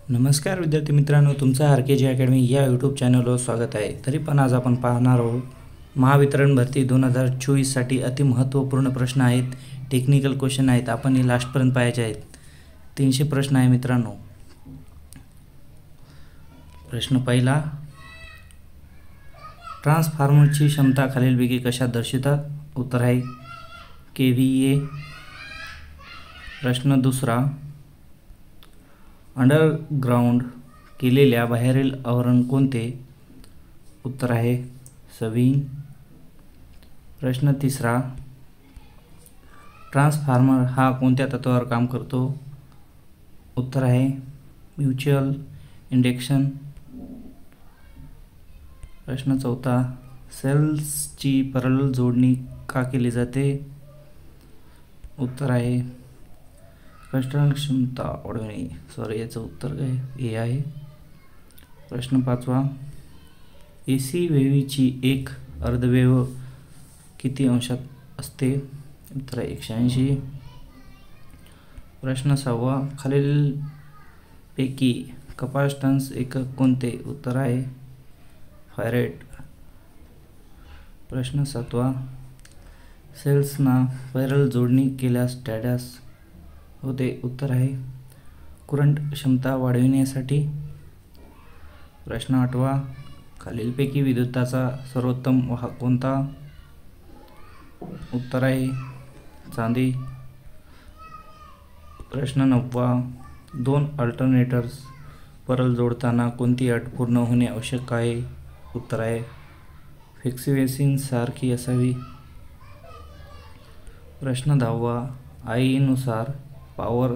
नमस्कार विद्यार्थी मित्रांनो, तुमचं आर के जी अकॅडमी या यूट्यूब चॅनलवर स्वागत आहे. तरी पण आज आपण पाहणार आहोत महावितरण भरती 2024साठी अतिमहत्त्वपूर्ण प्रश्न आहेत. टेक्निकल क्वेश्चन आहेत. आपण हे लास्टपर्यंत पाहायचे आहेत. 300 प्रश्न आहे मित्रांनो. प्रश्न पहिला, ट्रान्सफॉर्मरची क्षमता खालीलपैकी कशात दर्शवितात? उत्तर आहे KVA. प्रश्न दुसरा, अंडरग्राउंड केलेल्या बाहेरील आवरण कोणते? उत्तर आहे सविंग. प्रश्न तिसरा, ट्रान्सफॉर्मर हा कोणत्या तत्वावर काम करतो? उत्तर आहे म्युच्युअल इंडक्शन. प्रश्न चौथा, सेल्सची पॅरलल जोडणी का केली जाते? उत्तर आहे कर्षण क्षमता वाढवणे. याचं उत्तर काय ए आहे. प्रश्न पाचवा, AC वेव्हची एक अर्धवेव्ह किती अंशात असते? उत्तर आहे 180. प्रश्न सहावा, खालीलपैकी कपॅसिटन्स एकक कोणते? उत्तर आहे फॅरेड. प्रश्न सातवा, सेल्सना पॅरलल जोडणी केल्यास डॅश होते? उत्तर आहे कुरंट क्षमता वाढविण्यासाठी. प्रश्न आठवा, खालीलपैकी विद्युताचा सर्वोत्तम वाहक कोणता? उत्तर आहे चांदी. प्रश्न नववा, दोन अल्टरनेटर्स पॅरलल जोडताना कोणती अट पूर्ण होणे आवश्यक आहे? उत्तर आहे फिक्सिंग सारखी असावी. प्रश्न दहावा, आईनुसार पॉवर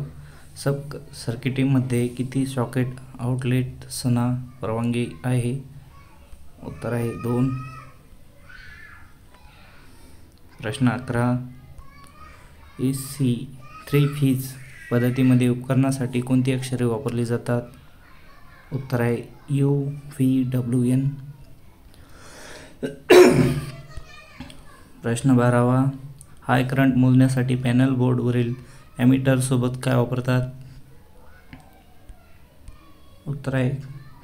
सब सर्किटमध्ये किती सॉकेट आउटलेट्सना परवानगी आहे? उत्तर आहे 2. प्रश्न 11, AC 3 फेज पद्धतीमध्ये उपकरणासाठी कोणती अक्षरे वापरली जातात? उत्तर आहे UVWN. प्रश्न 12वा, हाय करंट मोजण्यासाठी पॅनल बोर्डवरील ॲमीटर सोबत काय वापरतात? उत्तर आहे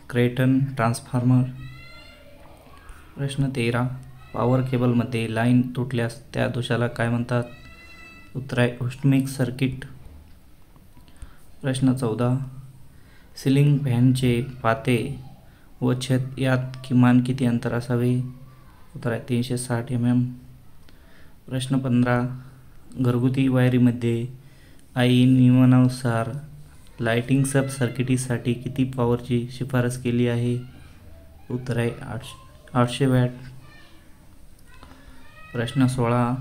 क्रेटन ट्रान्सफॉर्मर. प्रश्न 13, पॉवर केबलमध्ये लाईन तुटल्यास त्या दोषाला काय म्हणतात? उत्तर आहे ऑस्मिक सर्किट. प्रश्न 14, सिलिंग फॅनचे पाते व छत यात किमान किती अंतर असावे? उत्तर आहे 360 mm. प्रश्न 15, घरगुती वायरीमध्ये नियमानुसार लाइटिंग सब सर्किटसाठी किती पॉवरची शिफारस केली आहे? उत्तर आहे 800 वॅट. प्रश्न 16,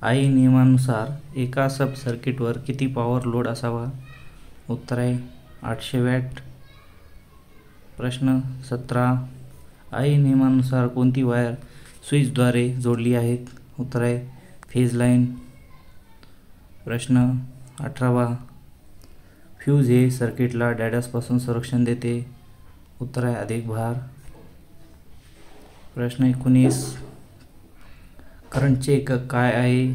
नियमानुसार एका सब सर्किटवर किती पॉवर लोड असावा? उत्तर आहे 800 वॅट. प्रश्न 17, नियमानुसार कोणती वायर स्विचद्वारे जोडली आहेत? उत्तर आहे फेज लाईन. प्रश्न 18वा, फ्यूज हे सर्किटला डॅशपासून संरक्षण देते? उत्तर आहे अधिक भार. प्रश्न 19, करंटचे एकक काय आहे?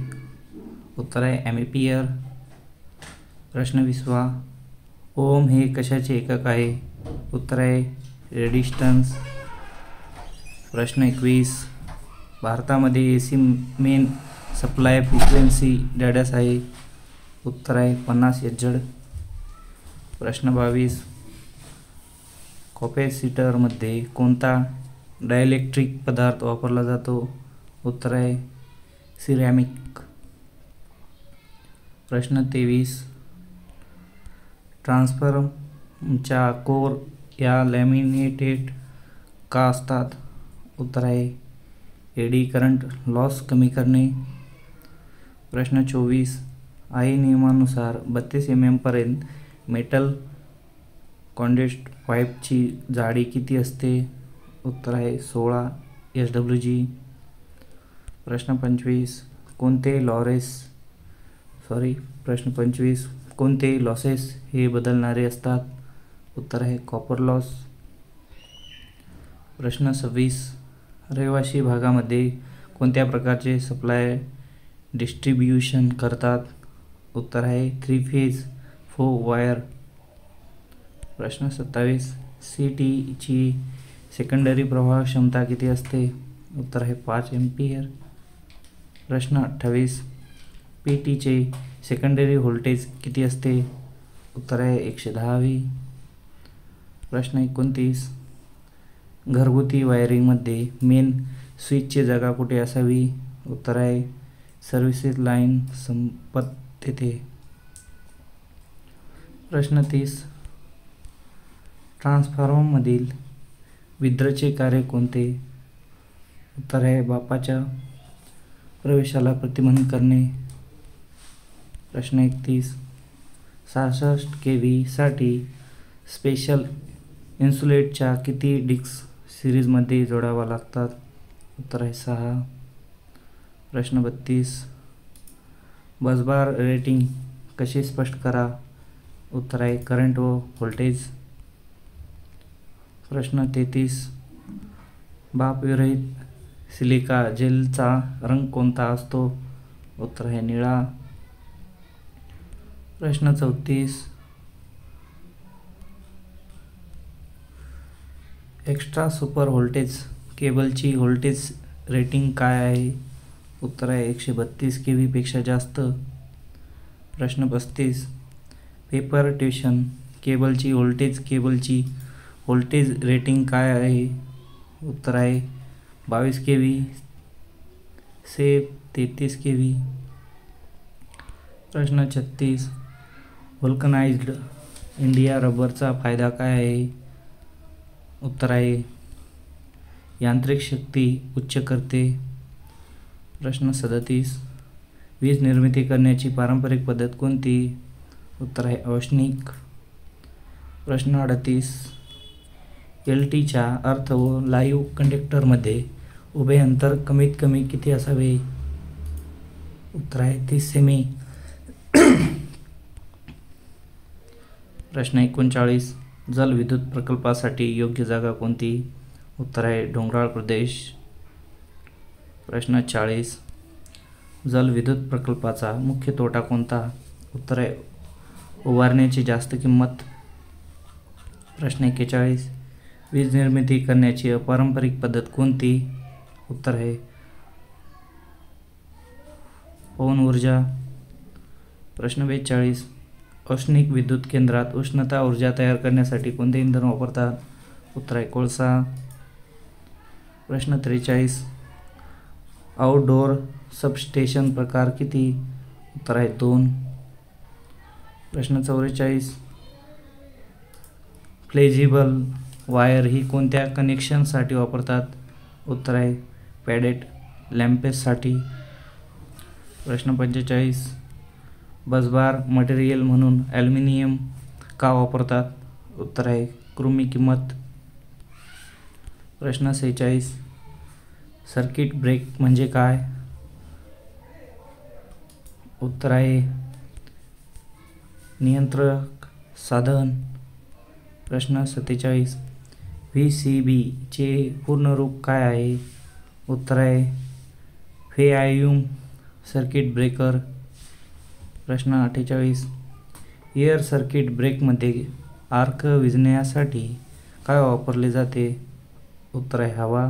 उत्तर आहे ॲम्पियर. प्रश्न 20वा, ओम हे कशाचे एकक आहे? उत्तर आहे रेडिस्टन्स. प्रश्न 21, भारतामध्ये AC main supply frequency dash आहे? उत्तर आहे 50 Hz. प्रश्न 22, कॅपेसिटरमध्ये कोणता डायलेक्ट्रिक पदार्थ वापरला जातो? उत्तर आहे सिरॅमिक. प्रश्न 23, ट्रान्सफॉर्मरच्या कोर या लॅमिनेटेड का असतात? उत्तर आहे एडी करंट लॉस कमी करणे. प्रश्न 24, नियमानुसार 32 mm पर्यंत मेटल कॉन्डेन्स्ड पाईपची जाडी किती असते? उत्तर आहे 16 SWG. प्रश्न 25, कोणते लॉसेस हे बदलणारे असतात? उत्तर आहे कॉपर लॉस. प्रश्न 26, रहिवासी भागामध्ये कोणत्या प्रकारचे सप्लाय डिस्ट्रीब्युशन करतात? उत्तर आहे 3 फेज 4 वायर. प्रश्न 27. CTची सेकंडरी प्रवाह क्षमता किती असते? उत्तर आहे 5 एम्पियर. प्रश्न 28. PTचे सेकंडरी व्होल्टेज किती असते? उत्तर आहे 110 V. प्रश्न 29. घरगुती वायरिंगमध्ये मेन स्विचची जागा कुठे असावी? उत्तर आहे सर्व्हिसेस लाईन संपत तेथे. प्रश्न 30. ट्रान्सफॉर्मरमधील विद्रचे कार्य कोणते? उत्तर आहे बापाच्या प्रवेशाला प्रतिबंध करणे. प्रश्न 31. 66 kV साठी स्पेशल इन्सुलेटच्या किती डिस्क सिरीजमध्ये जोडावा लागतात? उत्तर आहे 6. प्रश्न 32. बसबार रेटिंग कसे स्पष्ट करा? उत्तर आहे करंट व व्होल्टेज. प्रश्न 33. बापविरहित सिलिका जेलचा रंग कोणता असतो? उत्तर आहे निळा. प्रश्न 34. एक्स्ट्रा सुपर व्होल्टेज केबलची व्होल्टेज रेटिंग काय आहे? उत्तर आहे 132 kV पेक्षा जास्त. प्रश्न 35. पेपर ट्यूशन केबलची व्होल्टेज रेटिंग काय आहे? उत्तर आहे 22 kV से 33 kV. प्रश्न 36. व्हल्कनाइज्ड इंडिया रबरचा फायदा काय आहे? उत्तर आहे यांत्रिक शक्ती उच्च करते. प्रश्न 37. वीज निर्मिती करण्याची पारंपरिक पद्धत कोणती? उत्तर आहे औष्णिक. प्रश्न 38. LTच्या अर्थ व लाईव्ह कंडक्टरमध्ये उभे अंतर कमीत कमी किती असावे? उत्तर आहे 30 सेमी. प्रश्न 39. जलविद्युत प्रकल्पासाठी योग्य जागा कोणती? उत्तर आहे डोंगराळ प्रदेश. प्रश्न 40. जलविद्युत प्रकल्पाचा मुख्य तोटा कोणता? उत्तर आहे उभारण्याची जास्त किंमत. प्रश्न 41. वीज निर्मिती करण्याची अपारंपरिक पद्धत कोणती? उत्तर आहे पवन ऊर्जा. प्रश्न 42. औष्णिक विद्युत केंद्रात उष्णता ऊर्जा तयार करण्यासाठी कोणते इंधन वापरतात? उत्तर आहे कोळसा. प्रश्न 43. आउटडोअर सबस्टेशन प्रकार किती? उत्तर आहे 2. प्रश्न 44. फ्लेक्झिबल वायर ही कोणत्या कनेक्शनसाठी वापरतात? उत्तर आहे पॅडेड लॅम्पेससाठी. प्रश्न 45. बसबार मटेरियल म्हणून ॲल्युमिनियम का वापरतात? उत्तर आहे कृमी किंमत. प्रश्न 46. सर्किट ब्रेक म्हणजे काय? उत्तर आहे नियंत्रक साधन. प्रश्न 47. VCB चे पूर्ण रूप काय आहे? उत्तर आहे व्हॅक्यूम सर्किट ब्रेकर. प्रश्न 48. एअर सर्किट ब्रेकरमध्ये आर्क विझण्यासाठी काय वापरले जाते? उत्तर आहे हवा.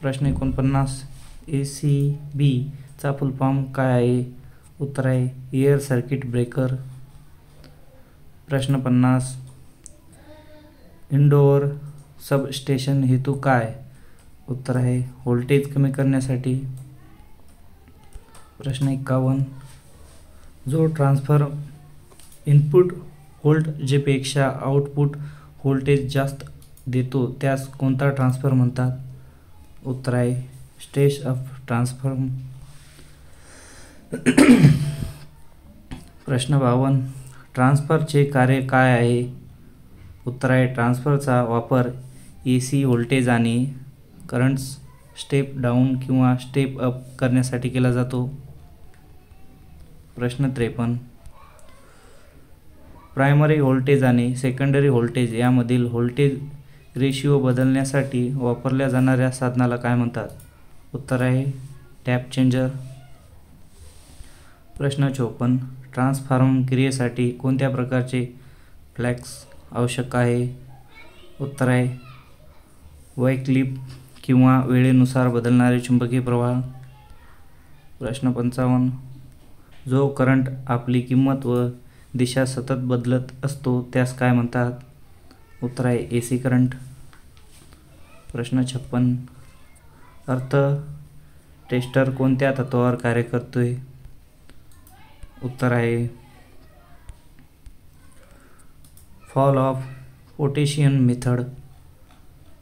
प्रश्न 49. ACB चा फुल फॉर्म काय आहे? उत्तर आहे एअर सर्किट ब्रेकर. प्रश्न 50. इंडोअर सबस्टेशन हेतू काय? उत्तर आहे व्होल्टेज कमी करण्यासाठी. प्रश्न 51. जो ट्रान्सफर इनपुट व्होल्टेजपेक्षा आउटपुट व्होल्टेज जास्त देतो त्यास कोणता ट्रान्सफर म्हणतात? उत्तर आहे स्टेप अप ट्रान्सफॉर्म. प्रश्न 52. ट्रान्सफरचे कार्य काय आहे? उत्तर आहे ट्रान्सफरचा वापर AC व्होल्टेज आणि करंट्स स्टेप डाऊन किंवा स्टेप अप करण्यासाठी केला जातो. प्रश्न 53. प्रायमरी व्होल्टेज आणि सेकंडरी व्होल्टेज यामधील व्होल्टेज रेशिओ बदलण्यासाठी वापरल्या जाणाऱ्या साधनाला काय म्हणतात? उत्तर आहे टॅप चेंजर. प्रश्न 54. ट्रान्सफॉर्म क्रियेसाठी कोणत्या प्रकारचे फ्लॅक्स आवश्यक आहे? उत्तर आहे वैकल्पिक किंवा वेळेनुसार बदलणारे चुंबकीय प्रवाह. प्रश्न 55. जो करंट आपली किंमत व दिशा सतत बदलत असतो त्यास काय म्हणतात? उत्तर आहे AC करंट. प्रश्न 56. अर्थ टेस्टर कोणत्या तत्त्वावर कार्य करतोय? उत्तर आहे फॉल ऑफ पोटेशियन मेथड.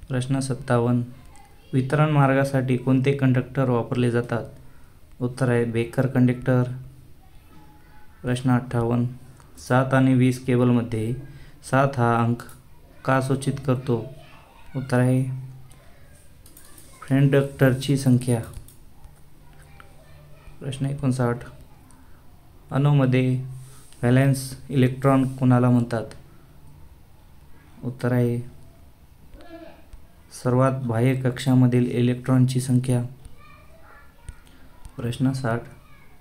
प्रश्न 57. वितरण मार्गासाठी कोणते कंडक्टर वापरले जातात? उत्तर आहे बेकर कंडक्टर. प्रश्न 58. 7 आणि 20 केबलमध्ये 7 हा अंक का सूचित करतो? उत्तर आहे कंडक्टरची संख्या. प्रश्न 59. अणूमध्ये व्हॅलेन्स इलेक्ट्रॉन कोणाला म्हणतात? उत्तर आहे सर्वात बाह्य कक्षामधील इलेक्ट्रॉनची संख्या. प्रश्न 60.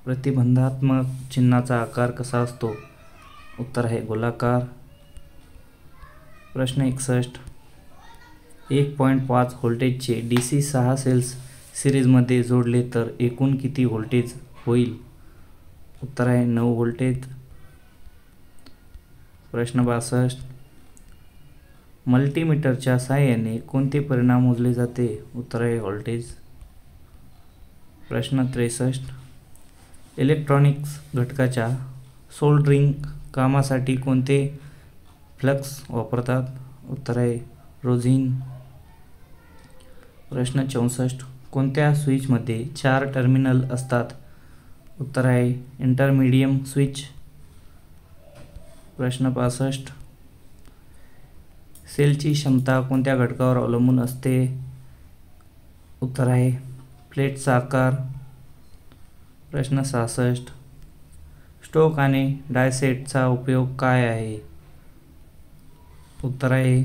प्रतिबंधात्मक चिन्हाचा आकार कसा असतो? उत्तर आहे गोलाकार. प्रश्न 61. 1.5 व्होल्टेजचे DC 6 सेल्स सिरीजमध्ये जोडले तर एकूण किती व्होल्टेज होईल? उत्तर आहे 9 व्होल्टेज. प्रश्न 62. मल्टीमीटरच्या साहाय्याने कोणते परिमाण मोजले जाते? उत्तर आहे व्होल्टेज. प्रश्न 63. इलेक्ट्रॉनिक्स घटकाच्या सोल्डरिंग कामासाठी कोणते फ्लक्स वापरतात? उत्तर आहे रोझिन. प्रश्न 64. कोणत्या स्विचमध्ये 4 टर्मिनल असतात? उत्तर आहे इंटरमिडियम स्विच. प्रश्न 65. सेलची क्षमता कोणत्या घटकावर अवलंबून असते? उत्तर आहे प्लेटचा आकार. प्रश्न 66. स्टोक आणि डायसेटचा उपयोग काय आहे? उत्तर आहे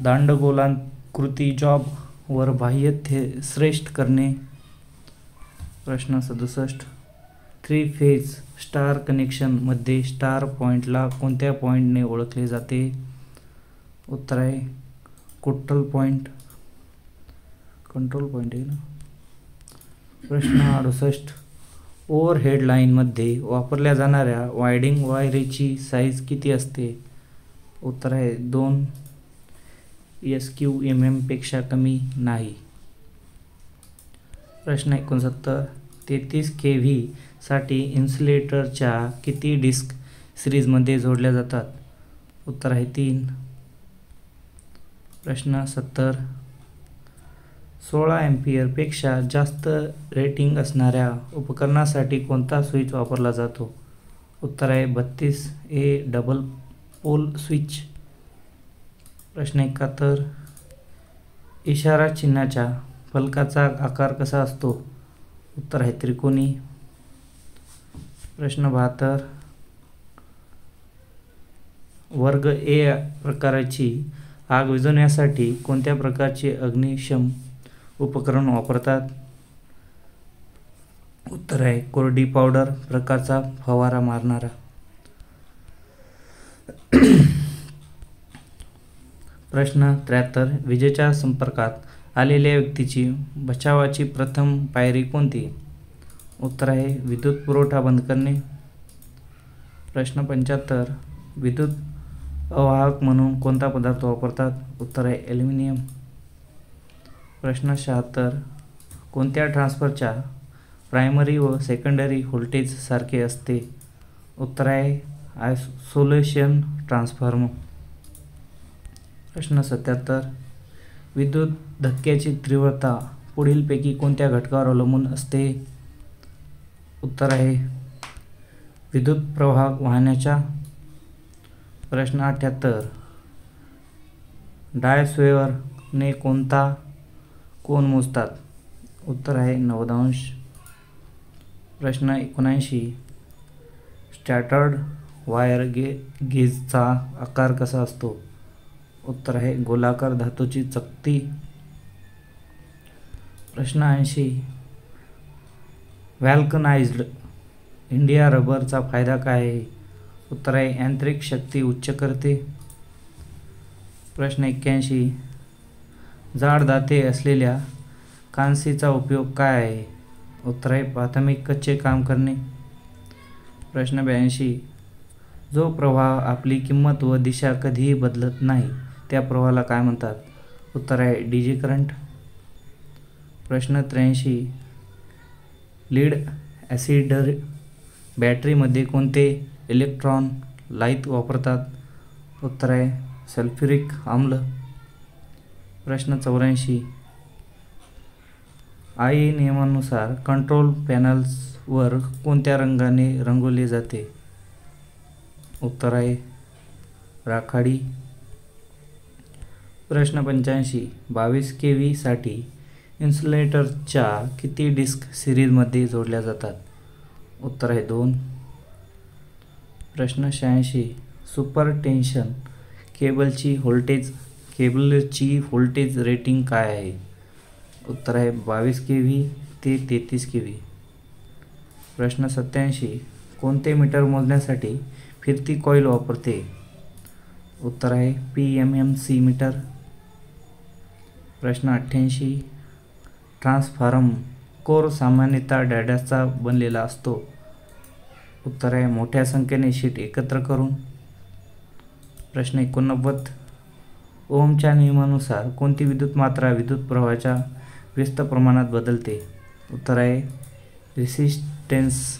दांडगोलाकृती जॉब वर बाह्य श्रेष्ठ करणे. प्रश्न 67. 3 फेज स्टार कनेक्शन मध्ये स्टार पॉइंटला कोणत्या पॉइंटने ओळखले जाते? उत्तर आहे कंट्रोल पॉइंट आहे ना. प्रश्न 68. ओव्हरहेड लाईनमध्ये वापरल्या जाणाऱ्या वायडिंग वायरीची साईज किती असते? उत्तर आहे 2 SQmm पेक्षा कमी नाही. प्रश्न 69. 33 kV साठी इन्सुलेटरच्या किती डिस्क सिरीजमध्ये जोडल्या जातात? उत्तर आहे 3. प्रश्न 70. 16 एम्पियर पेक्षा जास्त रेटिंग असणाऱ्या उपकरणासाठी कोणता स्विच वापरला जातो? उत्तर आहे 32A डबल पोल स्विच. प्रश्न 71. इशारा चिन्हाच्या फलकाचा आकार कसा असतो? उत्तर आहे त्रिकोणी. प्रश्न 72. वर्ग A प्रकाराची आग विझवण्यासाठी कोणत्या प्रकारचे अग्निशम उपकरण वापरतात? उत्तर आहे कोरडी पावडर प्रकारचा फवारा मारणारा. प्रश्न 73. विजेच्या संपर्कात आलेल्या व्यक्तीची बचावाची प्रथम पायरी कोणती? उत्तर आहे विद्युत पुरवठा बंद करणे. प्रश्न 75. विद्युत अवाहक म्हणून कोणता पदार्थ वापरतात? उत्तर आहे ॲल्युमिनियम. प्रश्न 76. कोणत्या ट्रान्सफरच्या प्रायमरी व सेकंडरी व्होल्टेज सारखे असते? उत्तर आहे आयसोलेशन ट्रान्सफॉर्म. प्रश्न 77. विद्युत धक्क्याची तीव्रता पुढीलपैकी कोणत्या घटकावर अवलंबून असते? उत्तर आहे विद्युत प्रवाह वाहण्याच्या. प्रश्न 78. डायस्वेअरने कोणता कोन मोजतात? उत्तर आहे 90°. प्रश्न 79. स्टँडर्ड वायर गेजचा आकार कसा असतो? उत्तर आहे गोलाकार धातूची चकती. प्रश्न 80. व्हॅल्कनाइज्ड इंडिया रबरचा फायदा काय आहे? उत्तर आहे यांत्रिक शक्ती उच्च करते. प्रश्न 81. जाड दाते असलेल्या कांसीचा उपयोग काय आहे? उत्तर आहे प्राथमिक कच्चे काम करणे. प्रश्न 82. जो प्रवाह आपली किंमत व दिशा कधीही बदलत नाही त्या प्रवाहाला काय म्हणतात? उत्तर आहे डीसी करंट. प्रश्न 83. लीड ॲसिड बॅटरीमध्ये कोणते इलेक्ट्रोलाइट वापरतात? उत्तर आहे सल्फ्युरिक आम्ल. प्रश्न 84. आई नियमानुसार कंट्रोल पॅनल्सवर कोणत्या रंगाने रंगवले जाते? उत्तर आहे राखाडी. प्रश्न 85. 22 kV साठी इन्सुलेटरच्या किती डिस्क सिरीजमध्ये जोडल्या जातात? उत्तर आहे 2. प्रश्न 86. सुपर टेन्शन केबलची व्होल्टेज रेटिंग काय आहे? उत्तर आहे 22 kV ते 33 kV. प्रश्न 87. कोणते मीटर मोजण्यासाठी फिरती कॉईल वापरते? उत्तर आहे PMMC मीटर. प्रश्न 88. ट्रान्सफॉर्मर कोर सामान्यतः डॅडाचा बनलेला असतो. उत्तर आहे मोठ्या संख्येने शीट एकत्र करून. प्रश्न 89. ओहमच्या नियमानुसार कोणती विद्युत मात्रा विद्युत प्रवाहाच्या व्यस्त प्रमाणात बदलते? उत्तर आहे रेसिस्टन्स.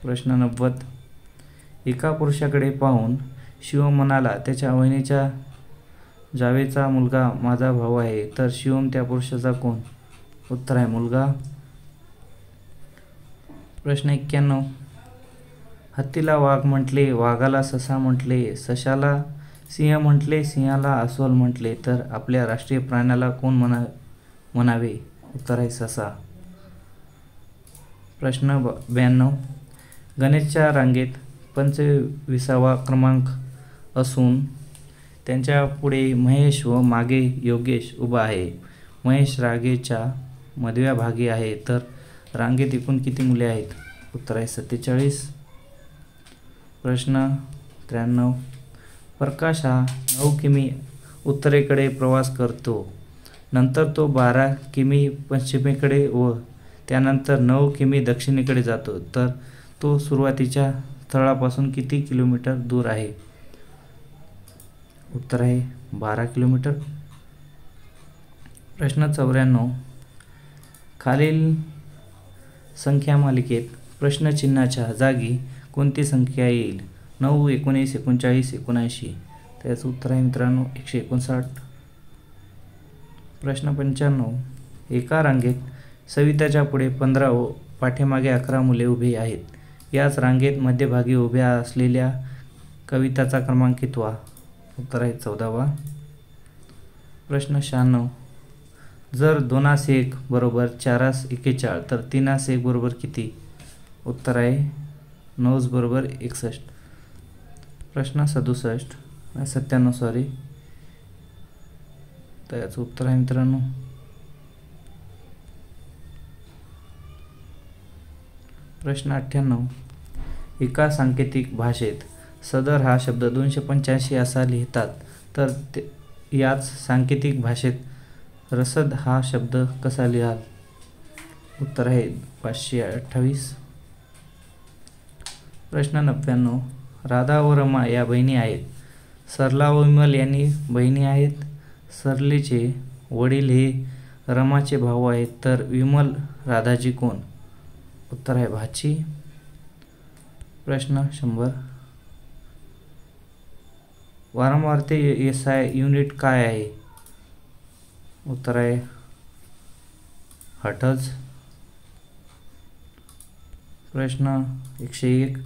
प्रश्न 90. एका पुरुषाकडे पाहून शिवम म्हणाला त्याच्या वहिनीच्या जावेचा मुलगा माझा भाऊ आहे, तर शिवम त्या पुरुषाचा कोण? उत्तर आहे मुलगा. प्रश्न 91. हत्तीला वाघ म्हटले, वाघाला ससा म्हटले, सशाला सिंह म्हटले, सिंहाला अस्वल म्हटले, तर आपल्या राष्ट्रीय प्राण्याला कोण म्हणावे? उत्तर आहे ससा. प्रश्न 92. गणेशच्या रांगेत 25वा क्रमांक असून त्यांच्या पुढे महेश व मागे योगेश उभा आहे. महेश रांगेच्या मधव्या भागी आहे, तर रांगेत एकूण किती मुले आहेत? उत्तर आहे 47. प्रश्न 93. प्रकाश हा 9 किमी उत्तरेकडे प्रवास करतो, नंतर तो 12 किमी पश्चिमेकडे व त्यानंतर 9 किमी दक्षिणेकडे जातो, तर तो सुरुवातीच्या स्थळापासून किती किलोमीटर दूर आहे? उत्तर आहे 12 किलोमीटर. प्रश्न 94. खालील संख्या मालिकेत प्रश्नचिन्हाच्या जागी कोणती संख्या येईल? 9, 19, 39, 79. त्याचं उत्तर आहे मित्रांनो 159. प्रश्न 95. एका रांगेत सविताच्या पुढे 15 व पाठीमागे 11 मुले उभी आहेत. याच रांगेत मध्यभागी उभ्या असलेल्या कविताचा क्रमांक कितवा? उत्तर आहे 14वा. प्रश्न 96. जर 2+1 बरोबर 4+41 तर 3+1 बरोबर किती? उत्तर आहे 9 बरोबर 61. प्रश्न 97 सॉरी, तर याचं उत्तर आहे मित्रांनो प्रश्न 98. एका सांकेतिक भाषेत सदर हा शब्द 285 असा लिहितात, तर याच सांकेतिक भाषेत रसद हा शब्द कसा लिहाल? उत्तर आहे 528. प्रश्न 99. राधा व रमा या बहिणी आहेत. सरला व विमल यांनी बहिणी आहेत. सरलेचे वडील हे रमाचे भाऊ आहेत, तर विमल राधाची कोण? उत्तर आहे भाची. प्रश्न 100. वारंवारते SI युनिट काय आहे? उत्तर आहे हर्ट्झ. प्रश्न 101.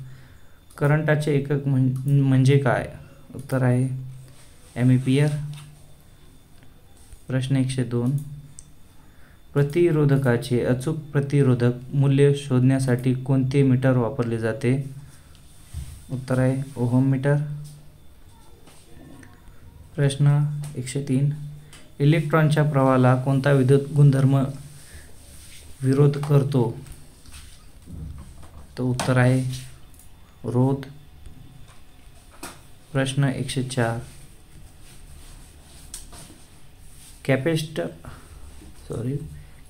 करंटाचे एकक म्हणजे काय? उत्तर आहे एम्पियर. प्रश्न 102. प्रतिरोधकाचे अचूक प्रतिरोधक मूल्य शोधण्यासाठी कोणते मीटर वापरले जाते? उत्तर आहे ओहम मीटर. प्रश्न 103. इलेक्ट्रॉनच्या प्रवाहाला कोणता विद्युत गुणधर्म विरोध करतो? तो उत्तर आहे रोध. प्रश्न 104.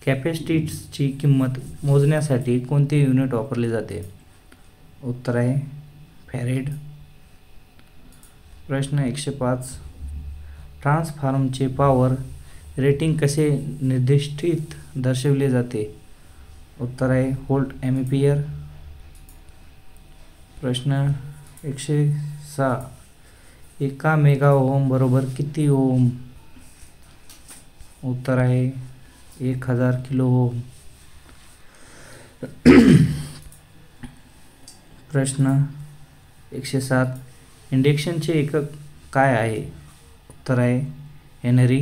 कॅपॅसिटन्सची किंमत मोजण्यासाठी कोणते युनिट वापरले जाते? उत्तर आहे फॅरेड. प्रश्न 105. ट्रान्सफॉर्मरचे पॉवर रेटिंग कसे निर्दिष्टित दर्शविले जाते? उत्तर आहे व्होल्ट एम्पियर. प्रश्न 106. 1 मेगा ओहम बरोबर किती ओहम? उत्तर आहे 1000 किलो ओहम. प्रश्न 107. इंडक्शनचे एकक काय आहे? उत्तर आहे हेनरी.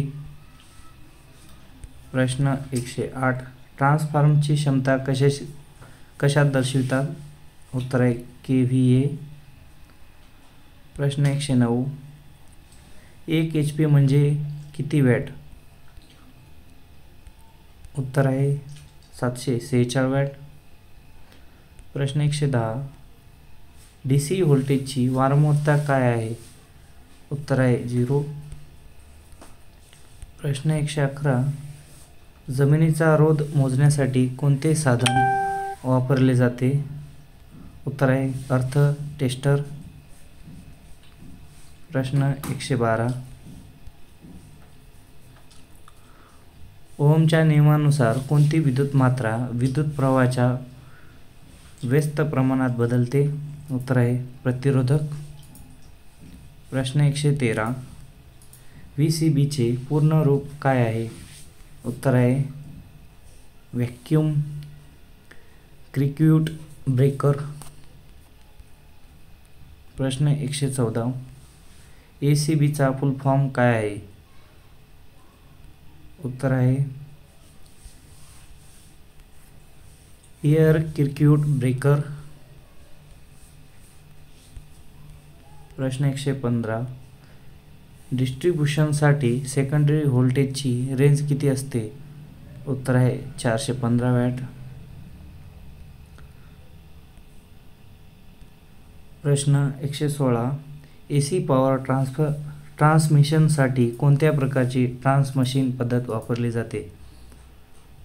प्रश्न 108. ट्रान्सफॉर्मरची क्षमता कशात दर्शवितात? उत्तर आहे KVA. प्रश्न 109. 1 HP म्हणजे किती वॅट? उत्तर आहे 746 वॅट. प्रश्न 110. DC व्होल्टेजची वारंवारता काय आहे? उत्तर आहे 0. प्रश्न 111. जमिनीचा रोध मोजण्यासाठी कोणते साधन वापरले जाते? उत्तर आहे अर्थ टेस्टर. प्रश्न 112. ओहमच्या नियमानुसार कोणती विद्युत मात्रा विद्युत प्रवाहाच्या व्यस्त प्रमाणात बदलते? उत्तर आहे प्रतिरोधक. प्रश्न 113. VCBचे पूर्ण रूप काय आहे? उत्तर आहे व्हॅक्यूम सर्किट ब्रेकर. प्रश्न 114. ACBचा फुल फॉर्म काय आहे? उत्तर आहे एअर सर्किट ब्रेकर. प्रश्न 115. डिस्ट्रीब्युशनसाठी सेकंडरी व्होल्टेजची रेंज किती असते? उत्तर आहे 415 वॅट. प्रश्न 116. AC पॉवर ट्रान्समिशनसाठी कोणत्या प्रकारची ट्रान्समिशन पद्धत वापरली जाते?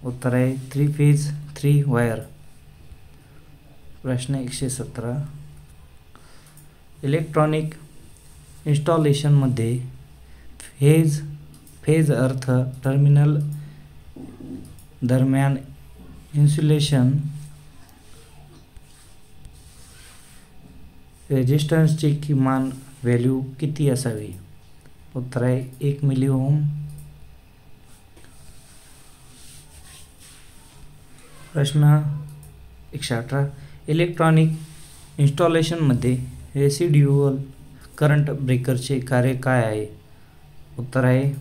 उत्तर आहे 3 फेज 3 वायर. प्रश्न 117. इलेक्ट्रॉनिक इन्स्टॉलेशनमध्ये फेज अर्थ टर्मिनल दरम्यान इन्सुलेशन रेझिस्टन्सची किमान व्हॅल्यू किती असावी? उत्तर आहे 1 मिली ओहम. प्रश्न 118. इलेक्ट्रॉनिक इन्स्टॉलेशनमध्ये रेसिड्युअल करंट ब्रेकरचे कार्य काय आहे? उत्तर आहे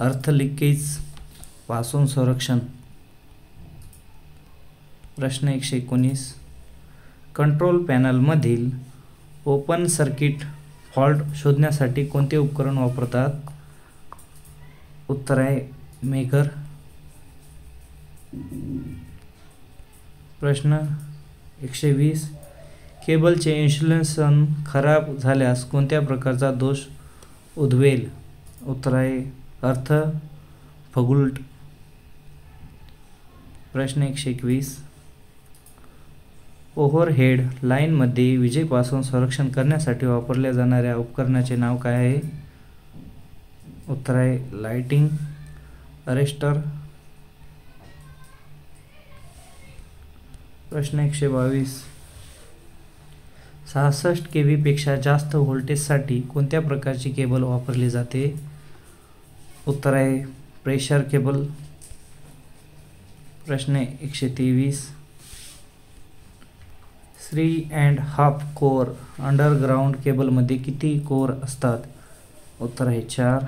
अर्थ लिकेज पासून संरक्षण. प्रश्न 119. कंट्रोल पॅनलमधील ओपन सर्किट फॉल्ट शोधण्यासाठी कोणते उपकरण वापरतात? उत्तर आहे मेगर. प्रश्न 120. केबलचे इन्सुलेशन खराब झाल्यास कोणत्या प्रकारचा दोष उद्भवेल? उत्तर आहे अर्थ फॉल्ट. प्रश्न 121. ओव्हरहेड लाईनमध्ये विजेपासून संरक्षण करण्यासाठी वापरल्या जाणाऱ्या उपकरणाचे नाव काय आहे? उत्तर आहे लाइटिंग अरेस्टर. प्रश्न 122. 66 kV पेक्षा जास्त व्होल्टेजसाठी कोणत्या प्रकारची केबल वापरली जाते? उत्तर आहे प्रेशर केबल. प्रश्न 123. 3.5 कोअर अंडरग्राउंड केबलमध्ये किती कोअर असतात? उत्तर आहे 4.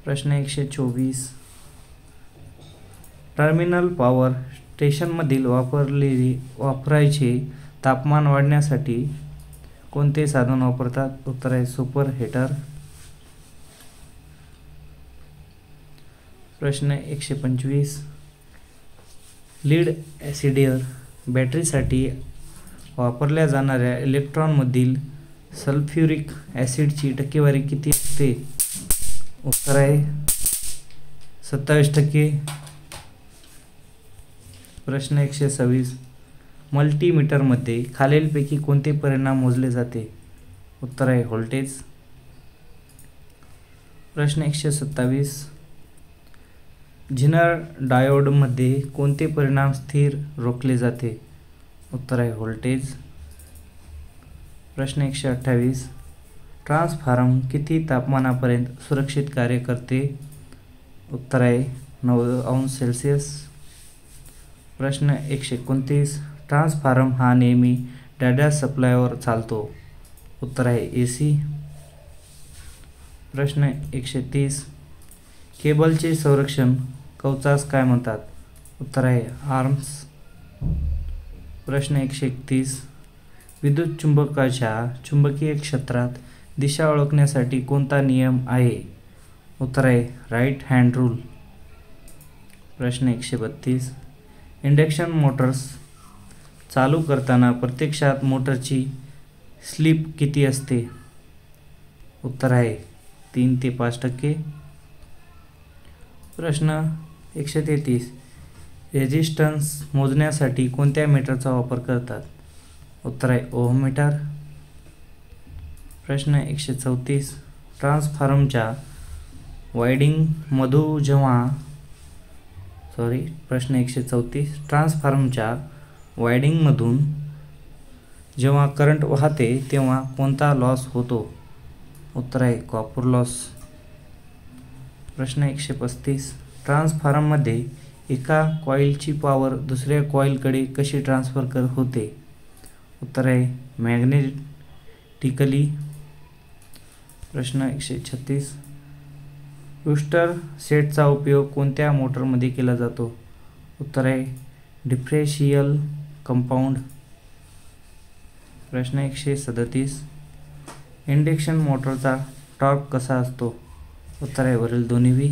प्रश्न 124. टर्मिनल पॉवर स्टेशनमधील वापरायचे तापमान वाढवण्यासाठी कोणते साधन वापरतात? उत्तर आहे सुपर हीटर. प्रश्न 125. लीड ॲसिड बॅटरीसाठी वापरल्या जाणाऱ्या इलेक्ट्रॉनमधील सल्फ्युरिक ॲसिडची टक्केवारी किती असते? उत्तर आहे 27%. प्रश्न 126. मल्टीमीटरमध्ये खालीलपैकी कोणते परिणाम मोजले जाते? उत्तर आहे व्होल्टेज. प्रश्न 127. झिनर डायोडमध्ये कोणते परिणाम स्थिर रोखले जाते? उत्तर आहे व्होल्टेज. प्रश्न 128. ट्रान्सफॉर्मर किती तापमानापर्यंत सुरक्षित कार्य करते? उत्तर आहे 90 अंश सेल्सिअस. प्रश्न 129. ट्रान्सफॉर्मर हा नेहमी डाटा सप्लायवर चालतो? उत्तर आहे AC. प्रश्न 130. केबलचे संरक्षण कवचास काय म्हणतात? उत्तर आहे आर्म्स. प्रश्न 131. विद्युत चुंबकाच्या चुंबकीय क्षेत्रात दिशा ओळखण्यासाठी कोणता नियम आहे? उत्तर आहे राईट हँड रूल. प्रश्न 132. इंडक्शन मोटर्स चालू करताना प्रत्यक्षात मोटरची स्लिप किती असते? उत्तर आहे 3 ते 5%. प्रश्न 133. रेझिस्टन्स मोजण्यासाठी कोणत्या मीटरचा वापर करतात? उत्तर आहे ओहम मीटर. प्रश्न 134. ट्रान्सफॉर्मरच्या वायडिंगमधून प्रश्न 134. ट्रान्सफॉर्मरच्या वायडिंगमधून जेव्हा करंट वाहते तेव्हा कोणता लॉस होतो? उत्तर आहे कॉपर लॉस. प्रश्न 135. ट्रान्सफॉर्मरमध्ये एका कॉइलची पॉवर दुसऱ्या कॉइलकडे कशी ट्रान्सफर होते? उत्तर आहे मॅग्नेटिकली. प्रश्न 136. ब्यूस्टर सेटचा उपयोग कोणत्या मोटरमध्ये केला जातो? उत्तर आहे डिफरेन्शियल कंपाऊंड. प्रश्न 137. इंडक्शन मोटरचा टॉर्क कसा असतो? उत्तर आहे वरील दोन्ही.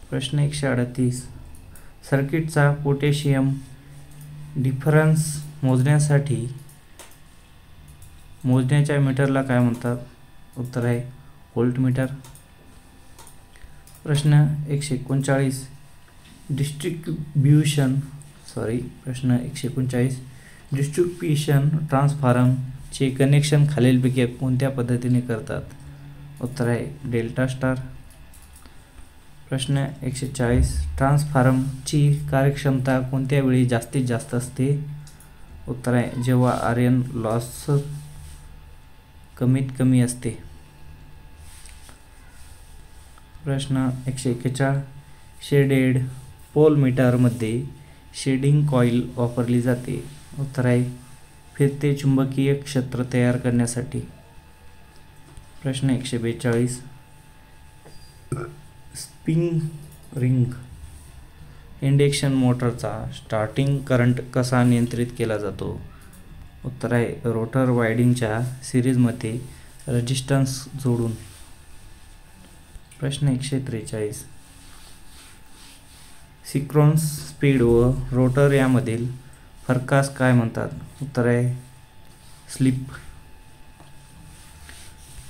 प्रश्न 138. सर्किटचा पोटेन्शियम डिफरन्स मोजण्याच्या मीटरला काय म्हणतात? उत्तर आहे व्होल्टमीटर. प्रश्न 139. डिस्ट्रीब्युशन ट्रान्सफॉर्मरचे कनेक्शन खालीलपैकी कोणत्या पद्धतीने करतात? उत्तर आहे डेल्टा स्टार. प्रश्न 140. ट्रान्सफॉर्मरची कार्यक्षमता कोणत्या वेळी जास्तीत जास्त असते? उत्तर आहे जेव्हा आयर्न लॉस कमीत कमी असते. प्रश्न 141. शेडेड पोल मीटरमध्ये शेडिंग कॉईल वापरली जाते? उत्तर आहे फिरते चुंबकीय क्षेत्र तयार करण्यासाठी. प्रश्न 142. स्प्रिंग इंडक्शन मोटरचा स्टार्टिंग करंट कसा नियंत्रित केला जातो? उत्तर आहे रोटर वायडिंगच्या सिरीजमध्ये रेझिस्टन्स जोडून. प्रश्न 143. सिंक्रोनस स्पीड व रोटर यामधील फरकास काय म्हणतात? उत्तर आहे स्लिप.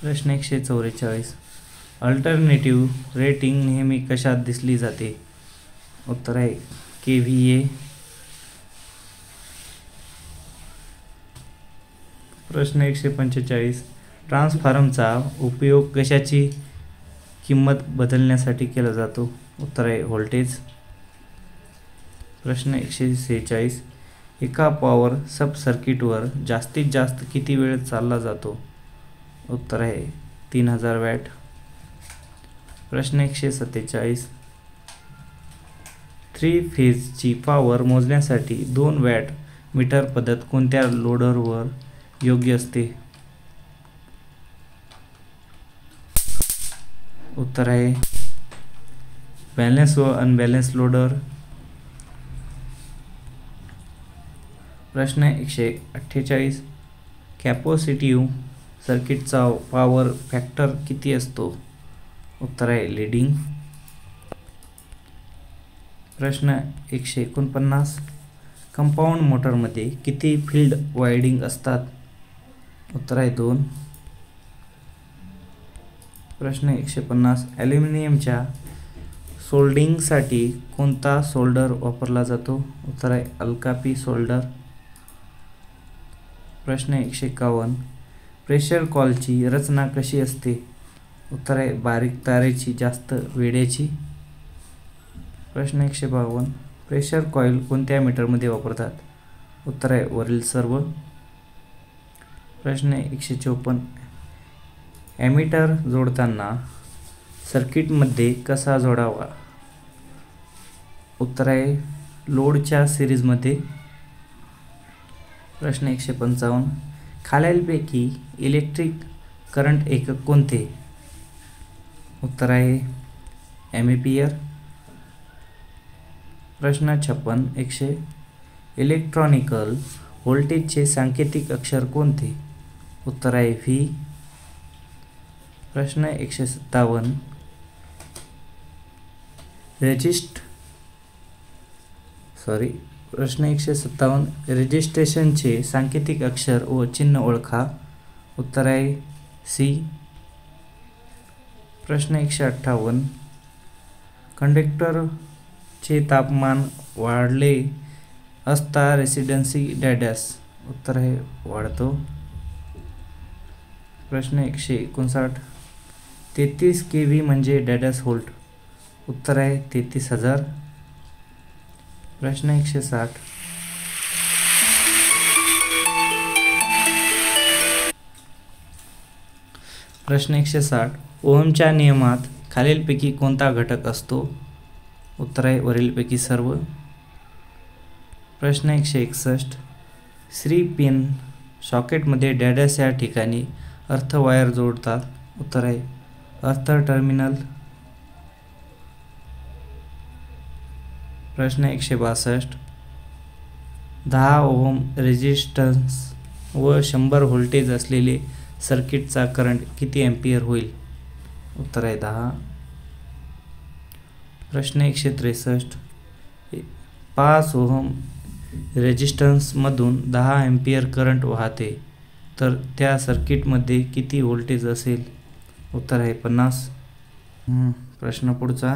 प्रश्न 144. अल्टरनेटिव्ह रेटिंग नेहमी कशात दिसली जाते? उत्तर आहे KVA. प्रश्न 145. ट्रान्सफॉर्मरचा उपयोग कशाची किंमत बदलण्यासाठी केला जातो? उत्तर आहे व्होल्टेज. प्रश्न 146. एका पॉवर सब सर्किटवर जास्तीत जास्त किती वेळ चालला जातो? उत्तर आहे 3000 वॅट. प्रश्न 147. 3 फेजची पॉवर मोजण्यासाठी 2 वॅट मीटर पद्धत कोणत्या लोडरवर योग्य असते? उत्तर आहे बॅलन्स व अनबॅलन्स लोडर. प्रश्न 148. कॅपॅसिटिव्ह सर्किटचा पॉवर फॅक्टर किती असतो? उत्तर आहे लीडिंग. प्रश्न 149. कंपाऊंड मोटरमध्ये किती फील्ड वायडिंग असतात? उत्तर आहे 2. प्रश्न 150. ॲल्युमिनियमच्या सोल्डिंगसाठी कोणता सोल्डर वापरला जातो? उत्तर आहे अल्कापी सोल्डर. प्रश्न 151. प्रेशर कॉइलची रचना कशी असते? उत्तर आहे बारीक तारेची, जास्त वेड्याची. प्रश्न 152. प्रेशर कॉइल कोणत्या मीटरमध्ये वापरतात? उत्तर आहे वरील सर्व. प्रश्न 154. ॲमीटर जोडताना सर्किटमध्ये कसा जोडावा? उत्तर आहे लोडच्या सिरीजमध्ये. प्रश्न 155. खालीलपैकी इलेक्ट्रिक करंट एकक कोणते? उत्तर आहे एम्पियर. प्रश्न 56. इलेक्ट्रॉनिकल व्होल्टेजचे सांकेतिक अक्षर कोणते? उत्तर आहे व्ही. प्रश्न 157. प्रश्न 157. रेजिस्ट्रेशनचे सांकेतिक अक्षर व चिन्ह ओळखा. उत्तर आहे सी. प्रश्न 158. कंडक्टरचे तापमान वाढले असता रेझिस्टन्स डॅश. उत्तर आहे वाढतो. प्रश्न 159. 33 kV म्हणजे डॅश व्होल्ट. उत्तर आहे 33,000. प्रश्न 160. प्रश्न 160. ओहमच्या नियमात खालीलपैकी कोणता घटक असतो? उत्तर आहे वरीलपैकी सर्व. प्रश्न 161. 3 पिन सॉकेटमध्ये डॅश या ठिकाणी अर्थ वायर जोडतात. उत्तर आहे अर्थ टर्मिनल. प्रश्न 162. 10 ओहम रेजिस्टन्स व 100 व्होल्टेज असलेले सर्किटचा करंट किती एम्पियर होईल? उत्तर आहे 10. प्रश्न 163. 5 ओहम रेजिस्टन्समधून 10 एम्पियर करंट वाहते तर त्या सर्किटमध्ये किती व्होल्टेज असेल? उत्तर आहे 50. प्रश्न पुढचा.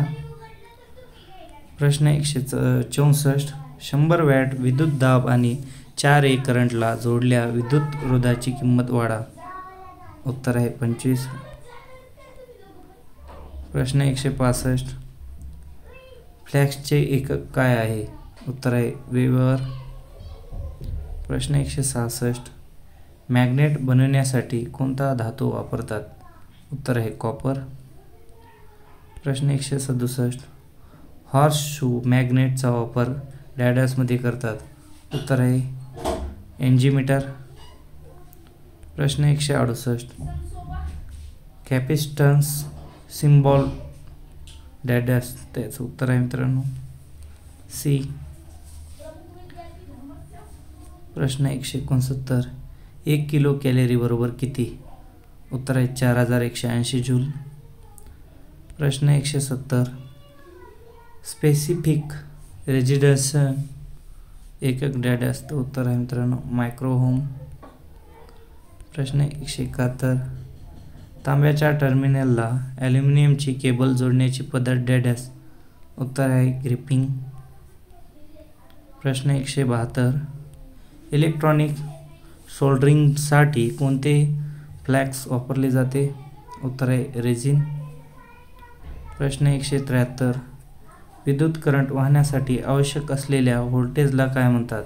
प्रश्न 164. 100 वॅट विद्युत दाब आणि 4A करंटला जोडल्या विद्युत रोधाची किंमत वाढा. उत्तर आहे 25. प्रश्न 165. फ्लॅक्सचे एकक काय आहे? उत्तर आहे वेबर. प्रश्न 166. मॅग्नेट बनवण्यासाठी कोणता धातू वापरतात? उत्तर आहे कॉपर. प्रश्न 167. हॉर्स शू मॅग्नेटचा वापर डॅशमध्ये करतात. उत्तर आहे एन्जीमीटर. प्रश्न 168. Capacitance symbol dash. त्याचं उत्तर आहे मित्रांनो सी. प्रश्न 169. 1 किलो कॅलरी बरोबर किती? उत्तर आहे 4180 जूल. प्रश्न 170. स्पेसिफिक रेजिस्टन्स एकक डॅश असतं. उत्तर आहे मित्रांनो मायक्रो ओहम. प्रश्न 171. तांब्याच्या टर्मिनलला ॲल्युमिनियमची केबल जोडण्याची पद्धत डॅश. उत्तर आहे ग्रिपिंग. प्रश्न 172. इलेक्ट्रॉनिक सोल्डरिंगसाठी कोणते फ्लॅक्स वापरले जाते? उत्तर आहे रेझिन. प्रश्न 173. विद्युत करंट वाहण्यासाठी आवश्यक असलेल्या व्होल्टेजला काय म्हणतात?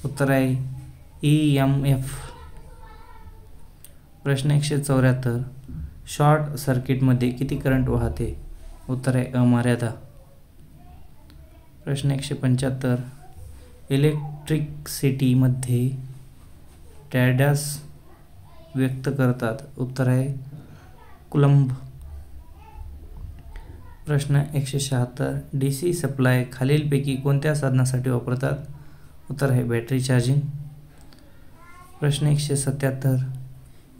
उत्तर आहे EMF. प्रश्न 174. शॉर्ट सर्किटमध्ये किती करंट वाहते? उत्तर आहे अमर्यादा. प्रश्न 175. इलेक्ट्रिसिटीमध्ये डॅश व्यक्त करतात. उत्तर आहे कुलंब. प्रश्न 176. DC सप्लाय खालीलपैकी कोणत्या साधनासाठी वापरतात? उत्तर आहे बॅटरी चार्जिंग. प्रश्न 177.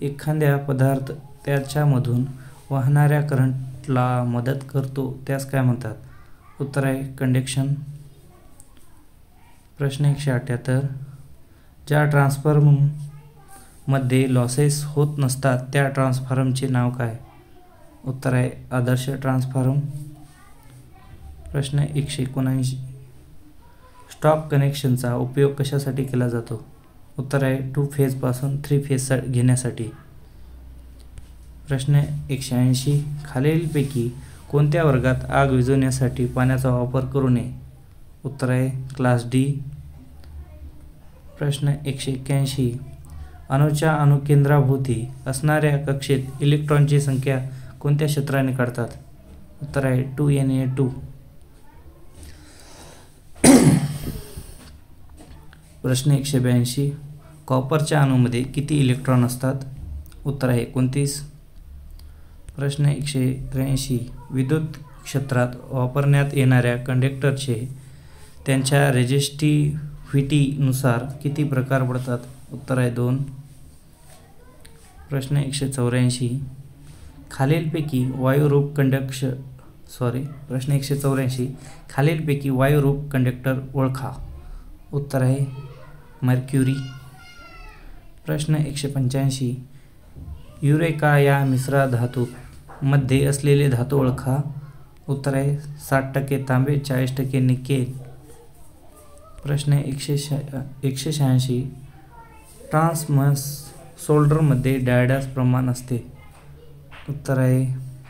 एखाद्या पदार्थ त्याच्यामधून वाहणाऱ्या करंटला मदत करतो त्यास काय म्हणतात? उत्तर आहे कंडक्शन. प्रश्न 178. ज्या ट्रान्सफॉर्मरमध्ये लॉसेस होत नसतात त्या ट्रान्सफॉर्मरचे नाव काय? उत्तर आहे आदर्श ट्रान्सफॉर्मर. प्रश्न 179. स्टॉप कनेक्शनचा उपयोग कशासाठी केला जातो? उत्तर आहे 2 फेजपासून 3 फेज घेण्यासाठी. प्रश्न 180. खालीलपैकी कोणत्या वर्गात आग विझवण्यासाठी पाण्याचा वापर करू नये? उत्तर आहे क्लास डी. प्रश्न 181. अणूच्या अणुकेंद्राभोवती असणाऱ्या कक्षेत इलेक्ट्रॉनची संख्या कोणत्या क्षेत्राने काढतात? उत्तर आहे 2Na2. प्रश्न 182. कॉपरच्या अणूमध्ये किती इलेक्ट्रॉन असतात? उत्तर आहे 29. प्रश्न 183. विद्युत क्षेत्रात वापरण्यात येणाऱ्या कंडक्टरचे त्यांच्या रेझिस्टिव्हिटीनुसार किती प्रकार पडतात? उत्तर आहे 2. प्रश्न 184. खालीलपैकी वायुरूप खालीलपैकी वायुरूप कंडक्टर ओळखा. उत्तर आहे मर्क्युरी. प्रश्न 185. युरेका या मिश्र धातू मध्ये असलेले धातू ओळखा. उत्तर आहे 60% तांबे 40% निकेल. प्रश्न 186. ट्रान्समस सोल्डरमध्ये डायडास प्रमाण असते. उत्तर आहे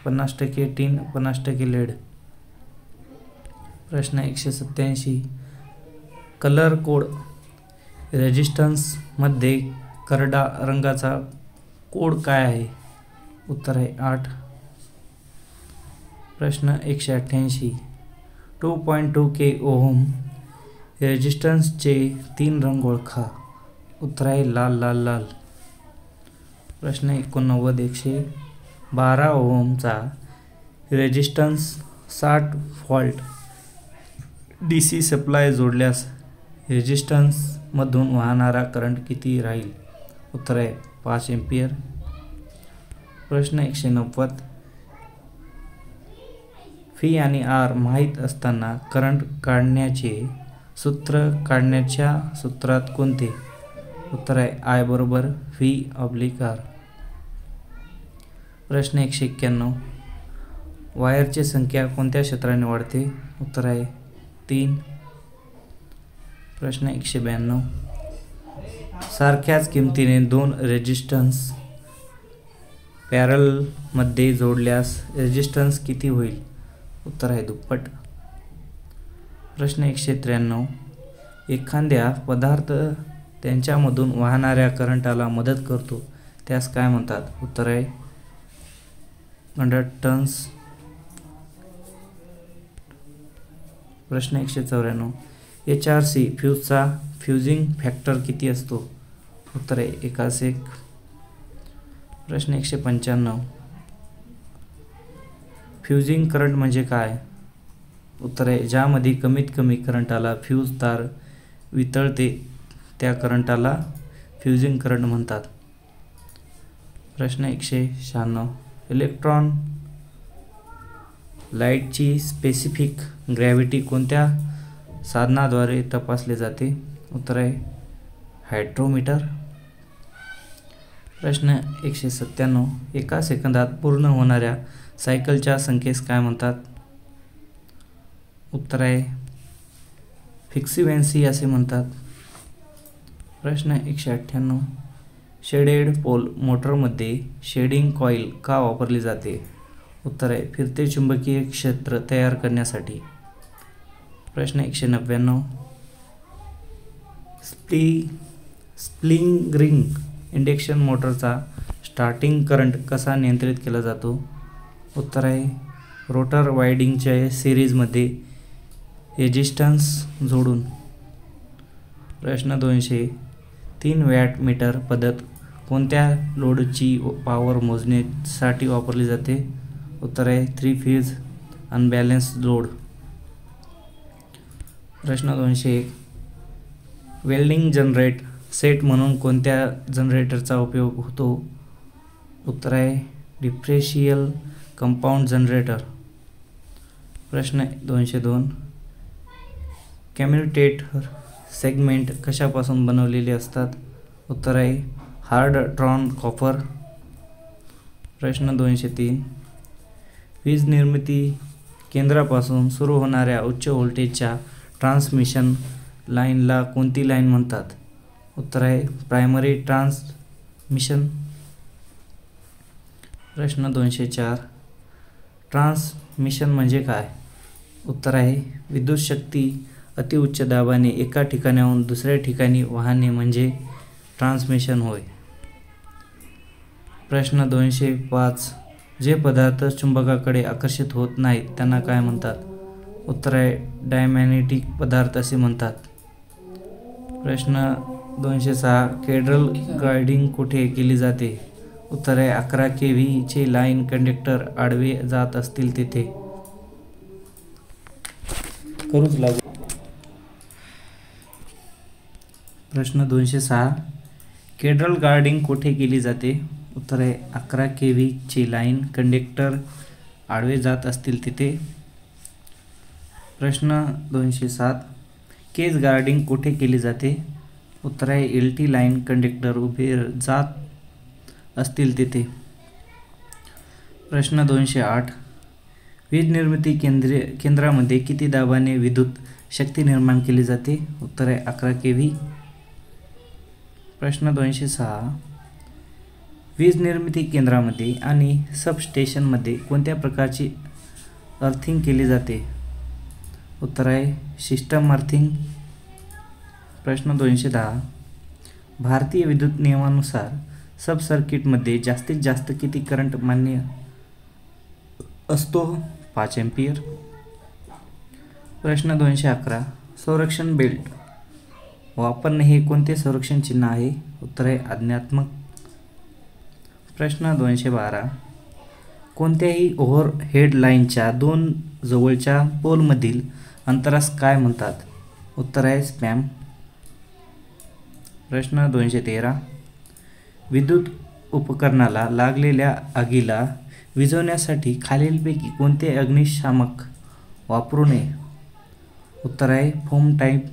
50% टीन 50% लेड. प्रश्न 187. कलर कोड रेजिस्टन्समध्ये करडा रंगाचा कोड काय आहे? उत्तर आहे 8. प्रश्न 188. 2.2 K ओहम रेजिस्टन्सचे 3 रंग ओळखा. उत्तर आहे लाल लाल लाल. प्रश्न 89. 112 ओहमचा रेजिस्टन्स 60 व्होल्ट DC सप्लाय जोडल्यास रेजिस्टन्समधून वाहणारा करंट किती राहील? उत्तर आहे 5 एम्पियर. प्रश्न 190. फी आणि आर माहीत असताना करंट काढण्याचे काढण्याच्या सूत्रात कोणते? उत्तर आहे I बरोबर V/R. प्रश्न 191. वायरची संख्या कोणत्या क्षेत्राने वाढते? उत्तर आहे 3. प्रश्न 192. सारख्याच किमतीने 2 रेजिस्टन्स पॅरलमध्ये जोडल्यास रेजिस्टन्स किती होईल? उत्तर आहे दुप्पट. प्रश्न 193. एखाद्या पदार्थ त्यांच्यामधून वाहणाऱ्या करंटाला मदत करतो त्यास काय म्हणतात? उत्तर आहे कंडक्टन्स. प्रश्न 194. HRC फ्यूजचा फ्युजिंग फॅक्टर किती असतो? उत्तर आहे 1:1. प्रश्न 195. फ्युजिंग करंट म्हणजे काय? उत्तर आहे ज्यामध्ये कमीत कमी करंटाला फ्यूज तार वितळते त्या करंटाला फ्युजिंग करंट म्हणतात. प्रश्न 196. इलेक्ट्रॉन लाईटची स्पेसिफिक ग्रॅव्हिटी कोणत्या साधनाद्वारे तपासले जाते? उत्तर आहे हायड्रोमीटर. प्रश्न 197. एका सेकंदात पूर्ण होणाऱ्या सायकलच्या संख्येस काय म्हणतात? उत्तर आहे फ्रिक्वेन्सी असे म्हणतात. प्रश्न 198. शेडेड पोल मोटरमध्ये शेडिंग कॉईल का वापरली जाते? उत्तर आहे फिरते चुंबकीय क्षेत्र तयार करण्यासाठी. प्रश्न 199. स्प्रिंग रिंग इंडक्शन मोटरचा स्टार्टिंग करंट कसा नियंत्रित केला जातो? उत्तर आहे रोटर वाइंडिंगच्या सिरीजमध्ये रेजिस्टन्स जोडून. प्रश्न 200. 3 वॅट मीटर पद्धत कोणत्या लोडची पॉवर मोजण्यासाठी वापरली जाते? उत्तर आहे 3 फेज अनबॅलन्स्ड लोड. प्रश्न 201. वेल्डिंग जनरेट सेट म्हणून कोणत्या जनरेटरचा उपयोग होतो? उत्तर आहे डिफरेन्शियल कंपाऊंड जनरेटर. प्रश्न 202. कम्युटेटर सेगमेंट कशापासून बनवलेले असतात? उत्तर आहे हार्ड ड्रॉन कॉपर. प्रश्न 203. वीज निर्मिती केंद्रापासून सुरू होणाऱ्या उच्च व्होल्टेजच्या ट्रान्समिशन लाईनला कोणती लाईन म्हणतात? उत्तर आहे प्रायमरी ट्रान्समिशन. प्रश्न 204. ट्रान्समिशन म्हणजे काय? उत्तर आहे विद्युत शक्ती अतिउच्च दाबाने एका ठिकाणाहून दुसऱ्या ठिकाणी वाहने म्हणजे ट्रान्समिशन होय. प्रश्न 205. जे पदार्थ चुंबकाकडे आकर्षित होत नाहीत त्यांना काय म्हणतात? उत्तर आहे डायमॅग्नेटिक पदार्थ असे म्हणतात. प्रश्न 206. केबल गार्डिंग कुठे केली जाते? उत्तर आहे 11 kV चे लाईन कंडक्टर आडवे जात असतील तेथे. करूच लागू. प्रश्न 206. केबल गार्डिंग कुठे केली जाते? उत्तर आहे 11 kV चे लाईन कंडक्टर आडवे जात असतील तिथे. प्रश्न 207. केज गार्डिंग कुठे केली जाते? उत्तर आहे LT लाईन कंडक्टर उभे जात असतील तिथे. प्रश्न 208. वीज निर्मिती केंद्रामध्ये किती दाबाने विद्युत शक्ती निर्माण केली जाते? उत्तर आहे 11 kV. प्रश्न 206. वीज निर्मिती केंद्रामध्ये आणि सबस्टेशनमध्ये कोणत्या प्रकारची अर्थिंग केली जाते? उत्तर आहे सिस्टम अर्थिंग. प्रश्न 210. भारतीय विद्युत नियमानुसार सब सर्किटमध्ये जास्तीत जास्त किती करंट मान्य असतो? 5 एम्पियर. प्रश्न 211. संरक्षण बेल्ट वापरणे हे कोणते संरक्षण चिन्ह आहे? उत्तर आहे आज्ञात्मक. प्रश्न 212. कोणत्याही ओव्हरहेड लाईनच्या 2 जवळच्या पोलमधील अंतरास काय म्हणतात? उत्तर आहे स्पॅन. प्रश्न 213. विद्युत उपकरणाला लागलेल्या आगीला विझवण्यासाठी खालीलपैकी कोणते अग्निशामक वापरू नये? उत्तर आहे फोम टाईप.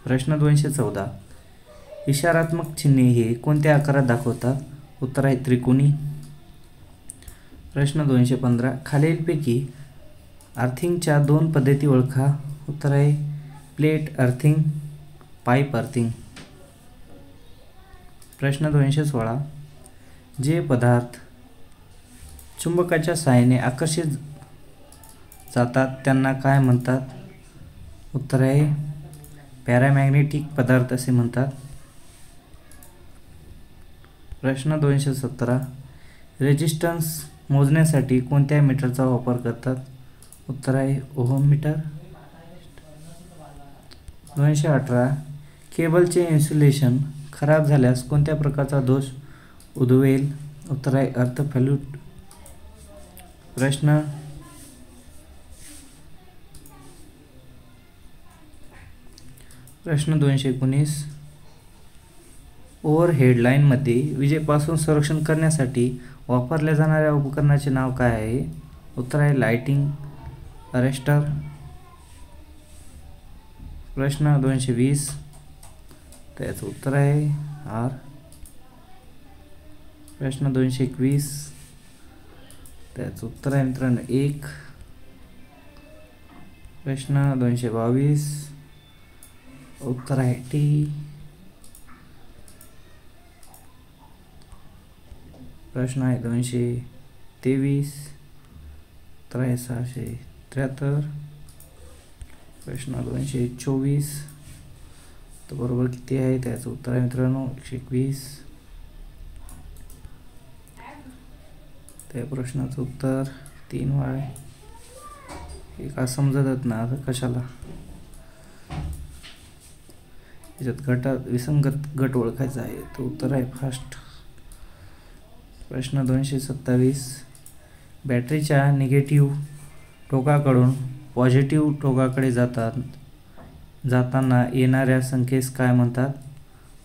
प्रश्न 214. इशारात्मक चिन्हे हे कोणत्या आकारात दाखवतात? उत्तर आहे त्रिकोणी. प्रश्न 215. खालीलपैकी अर्थिंगच्या 2 पद्धती ओळखा. उत्तर आहे प्लेट अर्थिंग, पाईप अर्थिंग. प्रश्न 216. जे पदार्थ चुंबकाच्या सहाय्याने आकर्षित जातात त्यांना काय म्हणतात? उत्तर आहे पॅरामॅग्नेटिक पदार्थ असे म्हणतात. प्रश्न 217. रेजिस्टन्स मोजण्यासाठी कोणत्या मीटरचा वापर करतात? उत्तर आहे ओहम मीटर. 218. केबलचे इन्सुलेशन खराब झाल्यास कोणत्या प्रकारचा दोष उद्भवेल? उत्तर आहे अर्थ फॅल्यूट. प्रश्न 219. ओव्हरहेड लाईनमध्ये विजेपासून संरक्षण करण्यासाठी वापरल्या जाणाऱ्या उपकरणाचे नाव काय आहे? उत्तर आहे लाइटिंग अरेस्टर. प्रश्न 220. त्याचं उत्तर आहे आर. प्रश्न 221. त्याचं उत्तर आहे मित्रांनो 1. प्रश्न 222. उत्तर आहे टी. प्रश्न आहे 223. उत्तर आहे 673. प्रश्न 224. तर बरोबर किती आहे? त्याचं उत्तर आहे मित्रांनो 121. त्या प्रश्नाचं उत्तर 3Y. हे का समजत ना आता कशाला? याच्यात विसंगत गट ओळखायचा आहे. तो उत्तर आहे फास्ट. प्रश्न 227. बॅटरीच्या निगेटिव्ह टोकाकडून पॉझिटिव्ह टोकाकडे जाताना येणाऱ्या संख्येस काय म्हणतात?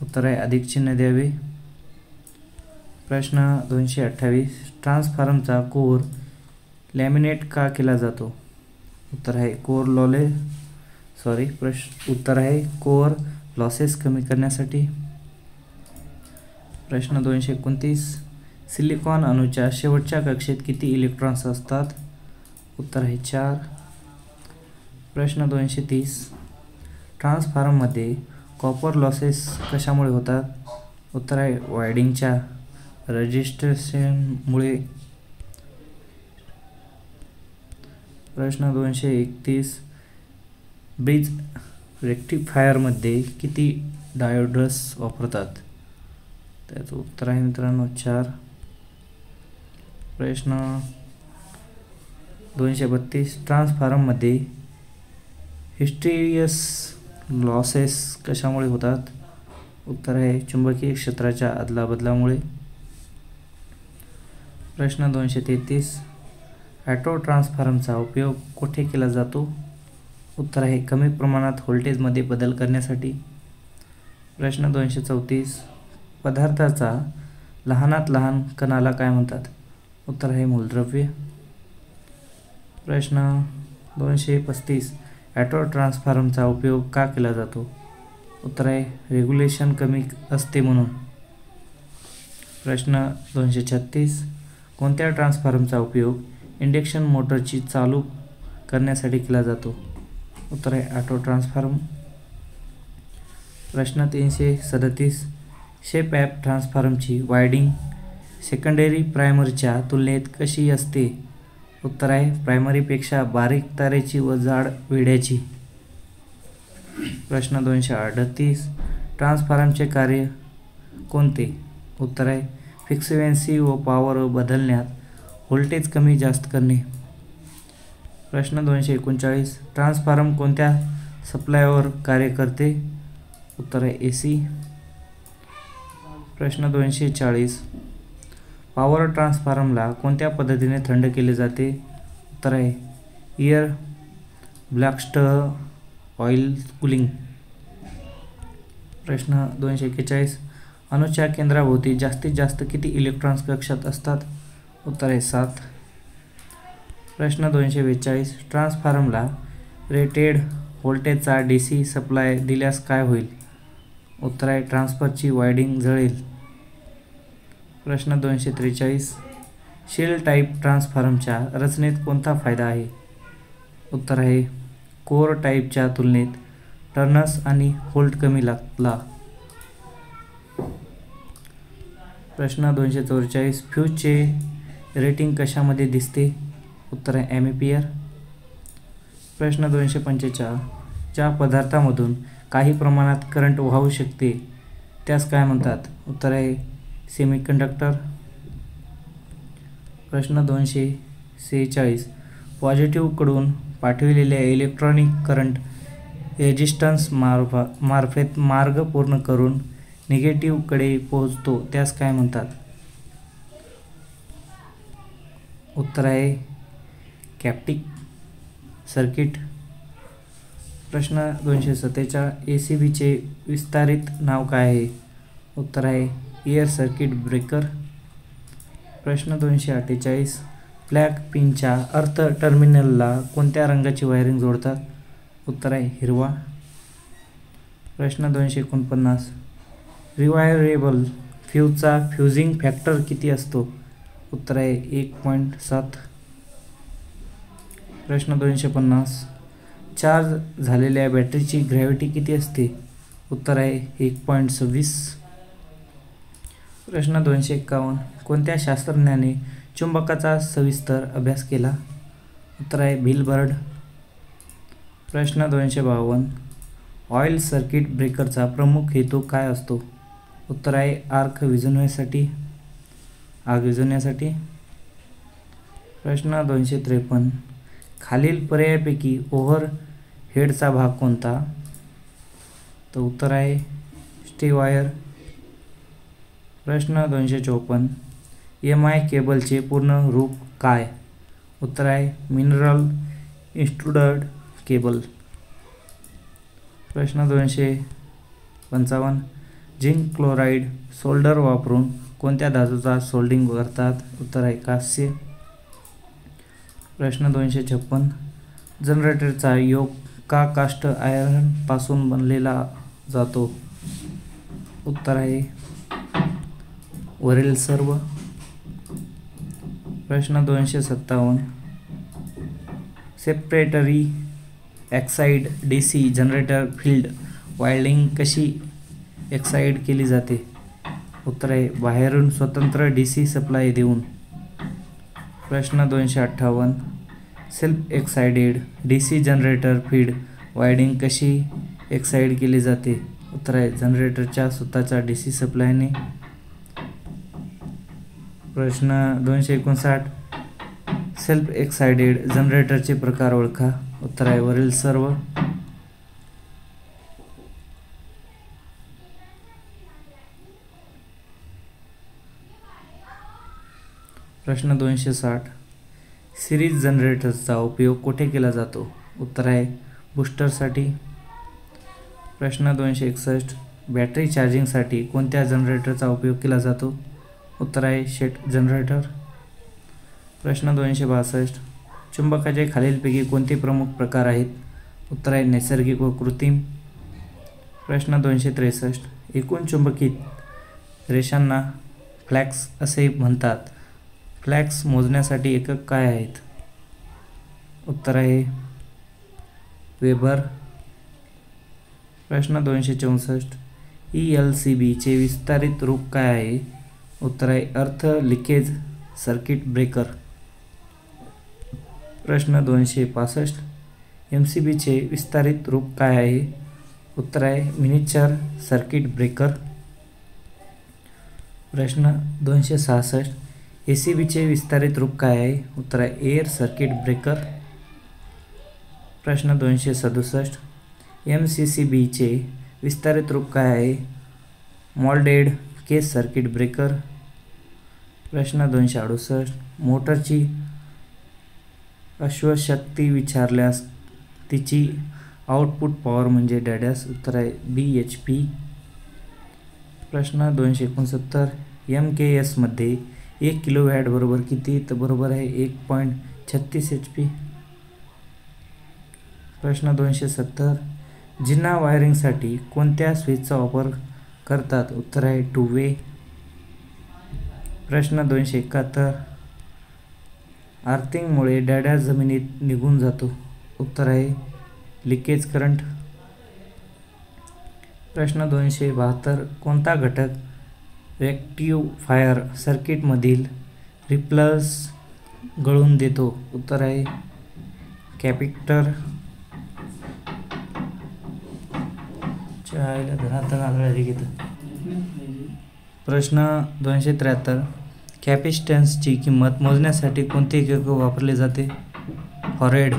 उत्तर आहे अधिक चिन्ह द्यावे. प्रश्न 228. ट्रान्सफॉर्मरचा कोर लॅमिनेट का केला जातो? उत्तर आहे कोर उत्तर आहे कोअर लॉसेस कमी करण्यासाठी. प्रश्न 229, सिलिकॉन अणूच्या शेवटच्या कक्षेत किती इलेक्ट्रॉन्स असतात? उत्तर आहे 4. प्रश्न 230, ट्रान्सफॉर्मरमध्ये कॉपर लॉसेस कशामुळे होतात? उत्तर आहे वायडिंगच्या रेजिस्ट्रेशनमुळे. प्रश्न 231, ब्रिज रेक्टिफायरमध्ये किती डायोड्स वापरतात? त्याचं उत्तर आहे मित्रांनो 4. प्रश्न 232, ट्रान्सफॉर्मरमध्ये हिस्टेरियस लॉसेस कशामुळे होतात? उत्तर आहे चुंबकीय क्षेत्राच्या अदलाबदलामुळे. प्रश्न 233, ऑटो ट्रान्सफॉर्मरचा उपयोग कुठे केला जातो? उत्तर आहे कमी प्रमाणात व्होल्टेजमध्ये बदल करण्यासाठी. प्रश्न 234, पदार्थाचा लहानात लहान कणाला काय म्हणतात? उत्तर आहे मूलद्रव्य. प्रश्न 235, ऑटो ट्रान्सफॉर्मरचा उपयोग का केला जातो? उत्तर आहे रेग्युलेशन कमी असते म्हणून. प्रश्न 236, कोणत्या ट्रान्सफॉर्मरचा उपयोग इंडक्शन मोटरची चालू करण्यासाठी केला जातो? उत्तर आहे ऑटो ट्रान्सफॉर्मर. प्रश्न 337, शेप ॲप ट्रान्सफॉर्मरची वायडिंग सेकंडरी प्रायमरीच्या तुलनेत कशी असते? उत्तर आहे प्रायमरीपेक्षा बारीक तारेची व जाड वेढ्याची. प्रश्न 238, ट्रान्सफॉर्मरचे कार्य कोणते? उत्तर आहे फ्रिक्वेन्सी व पॉवर बदलण्यात, व्होल्टेज कमी जास्त करणे. प्रश्न 239, ट्रान्सफॉर्मर कोणत्या सप्लायवर कार्य करते? उत्तर आहे AC. प्रश्न 240, पॉवर ट्रान्सफॉर्मरला कोणत्या पद्धतीने थंड केले जाते? उत्तर आहे एअर ब्लास्ट ऑइल कूलिंग. प्रश्न 241, अणूच्या केंद्राभोवती जास्तीत जास्त किती इलेक्ट्रॉन्स कक्षात असतात? उत्तर आहे 7. प्रश्न 242, ट्रान्सफॉर्मरला रेटेड व्होल्टेजचा DC सप्लाय दिल्यास काय होईल? उत्तर आहे ट्रान्सफरची वायडिंग जळेल. प्रश्न 243, शेल टाईप ट्रान्सफॉर्मरच्या रचनेत कोणता फायदा आहे? उत्तर आहे कोर टाईपच्या तुलनेत टर्न्स आणि व्होल्ट कमी लागला. प्रश्न 244, फ्यूजचे रेटिंग कशामध्ये दिसते? उत्तर आहे ॲम्पियर. प्रश्न 245, ज्या पदार्थामधून काही प्रमाणात करंट वाहू शकते त्यास काय म्हणतात? उत्तर आहे सेमीकंडक्टर. प्रश्न 246, पॉझिटिव्हकडून पाठविलेल्या इलेक्ट्रॉनिक करंट रेजिस्टन्स मार्फत मार्ग पूर्ण करून निगेटिव्हकडे पोहोचतो त्यास काय म्हणतात? उत्तर आहे कॅप्टिक सर्किट. प्रश्न 247, ACBचे विस्तारित नाव काय आहे? उत्तर आहे एअर सर्किट ब्रेकर. प्रश्न 248, फ्लॅग पिनच्या अर्थ टर्मिनलला कोणत्या रंगाची वायरिंग जोडतात? उत्तर आहे हिरवा. प्रश्न 249, रिवायरेबल फ्यूजचा फ्युजिंग फॅक्टर किती असतो? उत्तर आहे 1.7. प्रश्न 250, चार्ज झालेल्या बॅटरीची ग्रॅव्हिटी किती असते? उत्तर आहे 1.26. प्रश्न 251, कोणत्या शास्त्रज्ञाने चुंबकाचा सविस्तर अभ्यास केला? उत्तर आहे बिलबर्ड. प्रश्न 252, ऑइल सर्किट ब्रेकरचा प्रमुख हेतू काय असतो? उत्तर आहे आग विझवण्यासाठी. प्रश्न 253, खालील पर्यायापैकी ओव्हरहेडचा भाग कोणता? तर उत्तर आहे स्टे वायर. प्रश्न 254, MI केबलचे पूर्ण रूप काय? उत्तर आहे मिनरल इंस्ट्रुडड केबल. प्रश्न 255, झिंक क्लोराईड सोल्डर वापरून कोणत्या धातूचा सोल्डिंग करतात? उत्तर आहे कांस्य. प्रश्न 256, जनरेटरचा योग का कास्ट आयर्न पासून बनलेला जातो? उत्तर आहे वरील सर्व. प्रश्न 257. Separately excited DC generator field wiring कशी एक्साइट केली जाते? उत्तर आहे बाहेरून स्वतंत्र DC सप्लाय देऊन. प्रश्न 258. Self excited DC generator feed wiring कशी एक्साइट केली जाते? उत्तर आहे जनरेटरच्या स्वतःच्या DC सप्लायने. प्रश्न 259. सेल्फ एक्साइटेड जनरेटरचे प्रकार ओळखा. उत्तर आहे वरील सर्व. प्रश्न 260. सिरीज जनरेटरचा उपयोग कुठे केला जातो? उत्तर आहे बूस्टरसाठी. प्रश्न 261. बॅटरी चार्जिंगसाठी कोणत्या जनरेटरचा उपयोग केला जातो? उत्तर आहे शेट जनरेटर. प्रश्न 262. चुंबकाचे खालीलपैकी कोणते प्रमुख प्रकार आहेत? उत्तर आहे नैसर्गिक व कृत्रिम. प्रश्न 263. एकूण चुंबकीय रेषांना फ्लॅक्स असे म्हणतात. फ्लॅक्स मोजण्यासाठी एकक काय आहेत? उत्तर आहे वेबर. प्रश्न 264. ELCBचे विस्तारित रूप काय आहे? उत्तर आहे अर्थ लिकेज सर्किट ब्रेकर. प्रश्न 265. MCBचे विस्तारित रूप काय आहे? उत्तर आहे मिनिएचर सर्किट ब्रेकर. प्रश्न 266. ACBचे विस्तारित रूप काय आहे? उत्तर आहे एअर सर्किट ब्रेकर. प्रश्न 267. MCCBचे विस्तारित रूप काय आहे? मोल्डेड केस सर्किट ब्रेकर. प्रश्न 268. मोटरची अश्वशक्ती विचारल्यास तिची आउटपुट पॉवर म्हणजे डॅडॅस. उत्तर आहे BHP. प्रश्न 269. MKS मध्ये 1 किलोवॅट बरोबर किती? तर बरोबर आहे 1.36 HP. प्रश्न 270. जिना वायरिंगसाठी कोणत्या स्विचचा वापर करतात? उत्तर आहे 2 वे. प्रश्न 271. आर्थिंगमुळे डॅडॅस जमिनीत निघून जातो. उत्तर आहे लिकेज करंट. प्रश्न 272. कोणता घटक रेक्टिफायर सर्किटमधील रिपल्स गळून देतो? उत्तर आहे कॅपेसिटर. प्रश्न 273. कॅपॅसिटन्सची किंमत मोजण्यासाठी कोणते एकक वापरले जाते? फॅरेड.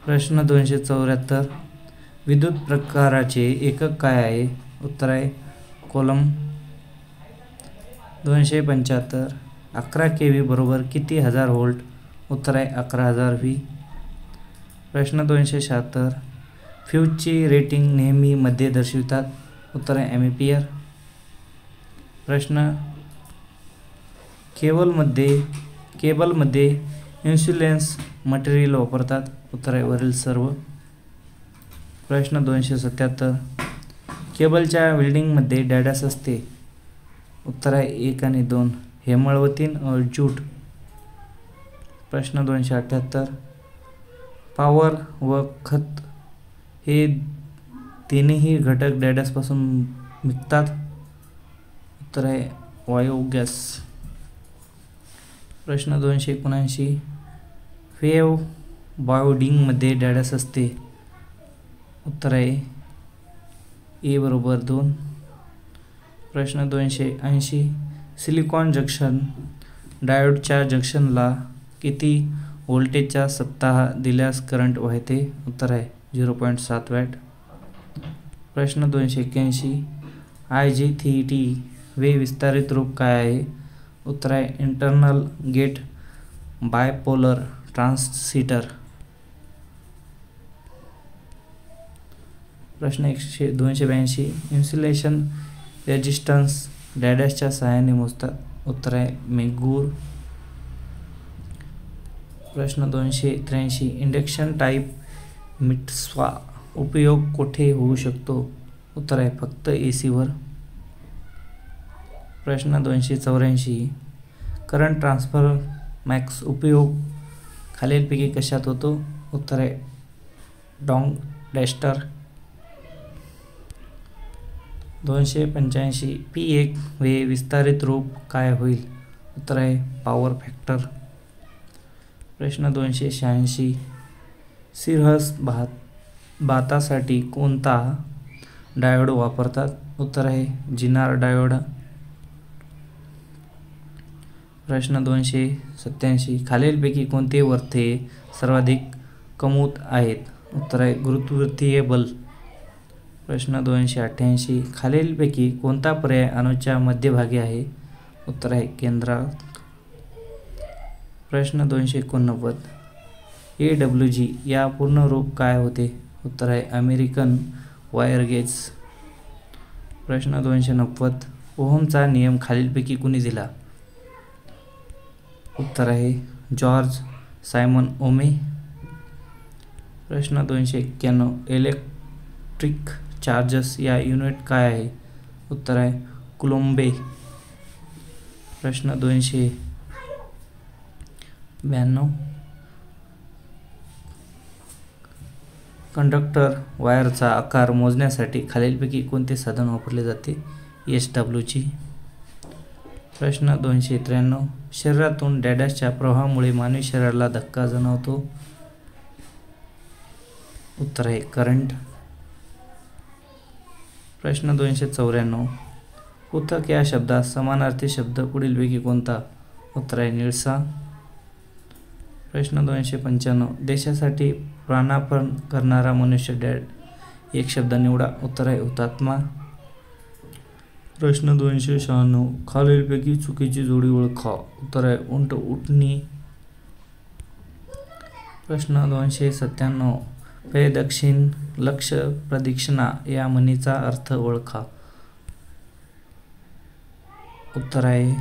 प्रश्न 274. विद्युत प्रकाराचे एकक काय आहे? उत्तर आहे कोलम. 275. 11 kV बरोबर किती हजार व्होल्ट? उत्तर आहे 11,000 V. प्रश्न 276. फ्यूजची रेटिंग नेहमी मध्ये दर्शवितात. उत्तर आहे अँपिअर. प्रश्न केबलमध्ये इन्सुलेन्स मटेरियल वापरतात. उत्तर आहे वरील सर्व. प्रश्न 277. केबलच्या वेल्डिंगमध्ये डॅडॅस असते. उत्तर आहे 1 आणि 2. हेमळवतीन और ज्यूट. प्रश्न 278. पॉवर व खत हे तिन्ही घटक डॅडॅसपासून निघतात. उत्तर आहे बायोगॅस. प्रश्न 279. वेव्ह बायोडिंगमध्ये डॅडॅस असते. उत्तर आहे A बरोबर 2. प्रश्न 280. सिलिकॉन जंक्शन डायोडच्या जंक्शनला किती व्होल्टेजचा सप्ताह दिल्यास करंट वाहते? उत्तर आहे 0.7 वॅट. प्रश्न 281. IGBT वे विस्तारित रूप काय आहे? उत्तर आहे इंटरनल गेट बायपोलर ट्रान्सिस्टर. प्रश्न 282. इन्सुलेशन रेजिस्टन्स डॅडॅसच्या सहाय्याने मोजतात. उत्तर आहे मेगूर. प्रश्न 283 इंडक्शन टाईप मीटरचा उपयोग कोठे होऊ शकतो? उत्तर आहे फक्त AC वर. प्रश्न 284 करंट ट्रान्सफर मॅक्स उपयोग खालीलपैकी कशात होतो? उत्तर आहे डॉंगस्टर. 285 P1 हे विस्तारित रूप काय होईल? उत्तर आहे पॉवर फॅक्टर. प्रश्न 286 सिरहस भातासाठी कोणता डायोड वापरतात? उत्तर आहे जिनार डायोड. प्रश्न 287 खालीलपैकी कोणते वर्ते सर्वाधिक कमूत आहेत? उत्तर आहे गुरुत्वाकर्षीय बल. प्रश्न 288 खालीलपैकी कोणता पर्याय अणूच्या मध्यभागी आहे? उत्तर आहे केंद्रात. प्रश्न 289 AWG या पूर्ण रूप काय होते? उत्तर आहे अमेरिकन वायर गेज. प्रश्न 290 ओहमचा नियम खालीलपैकी कुणी दिला? उत्तर आहे जॉर्ज सायमन ओमे. प्रश्न 291 इलेक्ट्रिक चार्जेस या युनिट काय आहे? उत्तर आहे कुलोम्बे. प्रश्न 292 कंडक्टर वायरचा आकार मोजण्यासाठी खालीलपैकी कोणते साधन वापरले जाते? SWG. प्रश्न 293 शरीरातून डॅशच्या प्रवाहामुळे मानवी शरीराला धक्का जाणवतो? उत्तर आहे करंट. प्रश्न 294 पृथक या शब्दात समानार्थी शब्द पुढीलपैकी कोणता? उत्तर आहे निळसा. प्रश्न 295 देशासाठी प्राणार्पण करणारा मनुष्य एक शब्द निवडा. उत्तर आहे हुतात्मा. प्रश्न 296 खालीलपैकी चुकीची जोडी ओळखा. उत्तर आहे उंट उटणी. प्रश्न 297 पे दक्षिण लक्ष प्रदक्षिणा या म्हणीचा अर्थ ओळखा. उत्तर आहे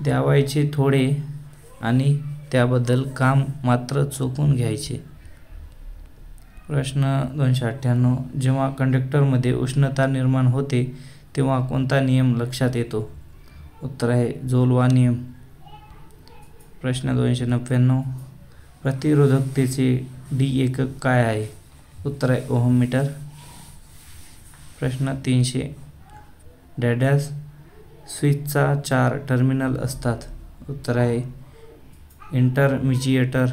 द्यावायचे थोडे आणि त्याबद्दल काम मात्र चुकून घ्यायचे. प्रश्न 298 जेव्हा कंडक्टरमध्ये उष्णता निर्माण होते तेव्हा कोणता नियम लक्षात येतो? उत्तर आहे जोल्वा नियम. प्रश्न 299 प्रतिरोधकतेचे D एकक काय आहे? उत्तर आहे ओहम मीटर. प्रश्न 300 डॅश स्विचचा 4 टर्मिनल असतात? उत्तर आहे इंटरमिजिएटर.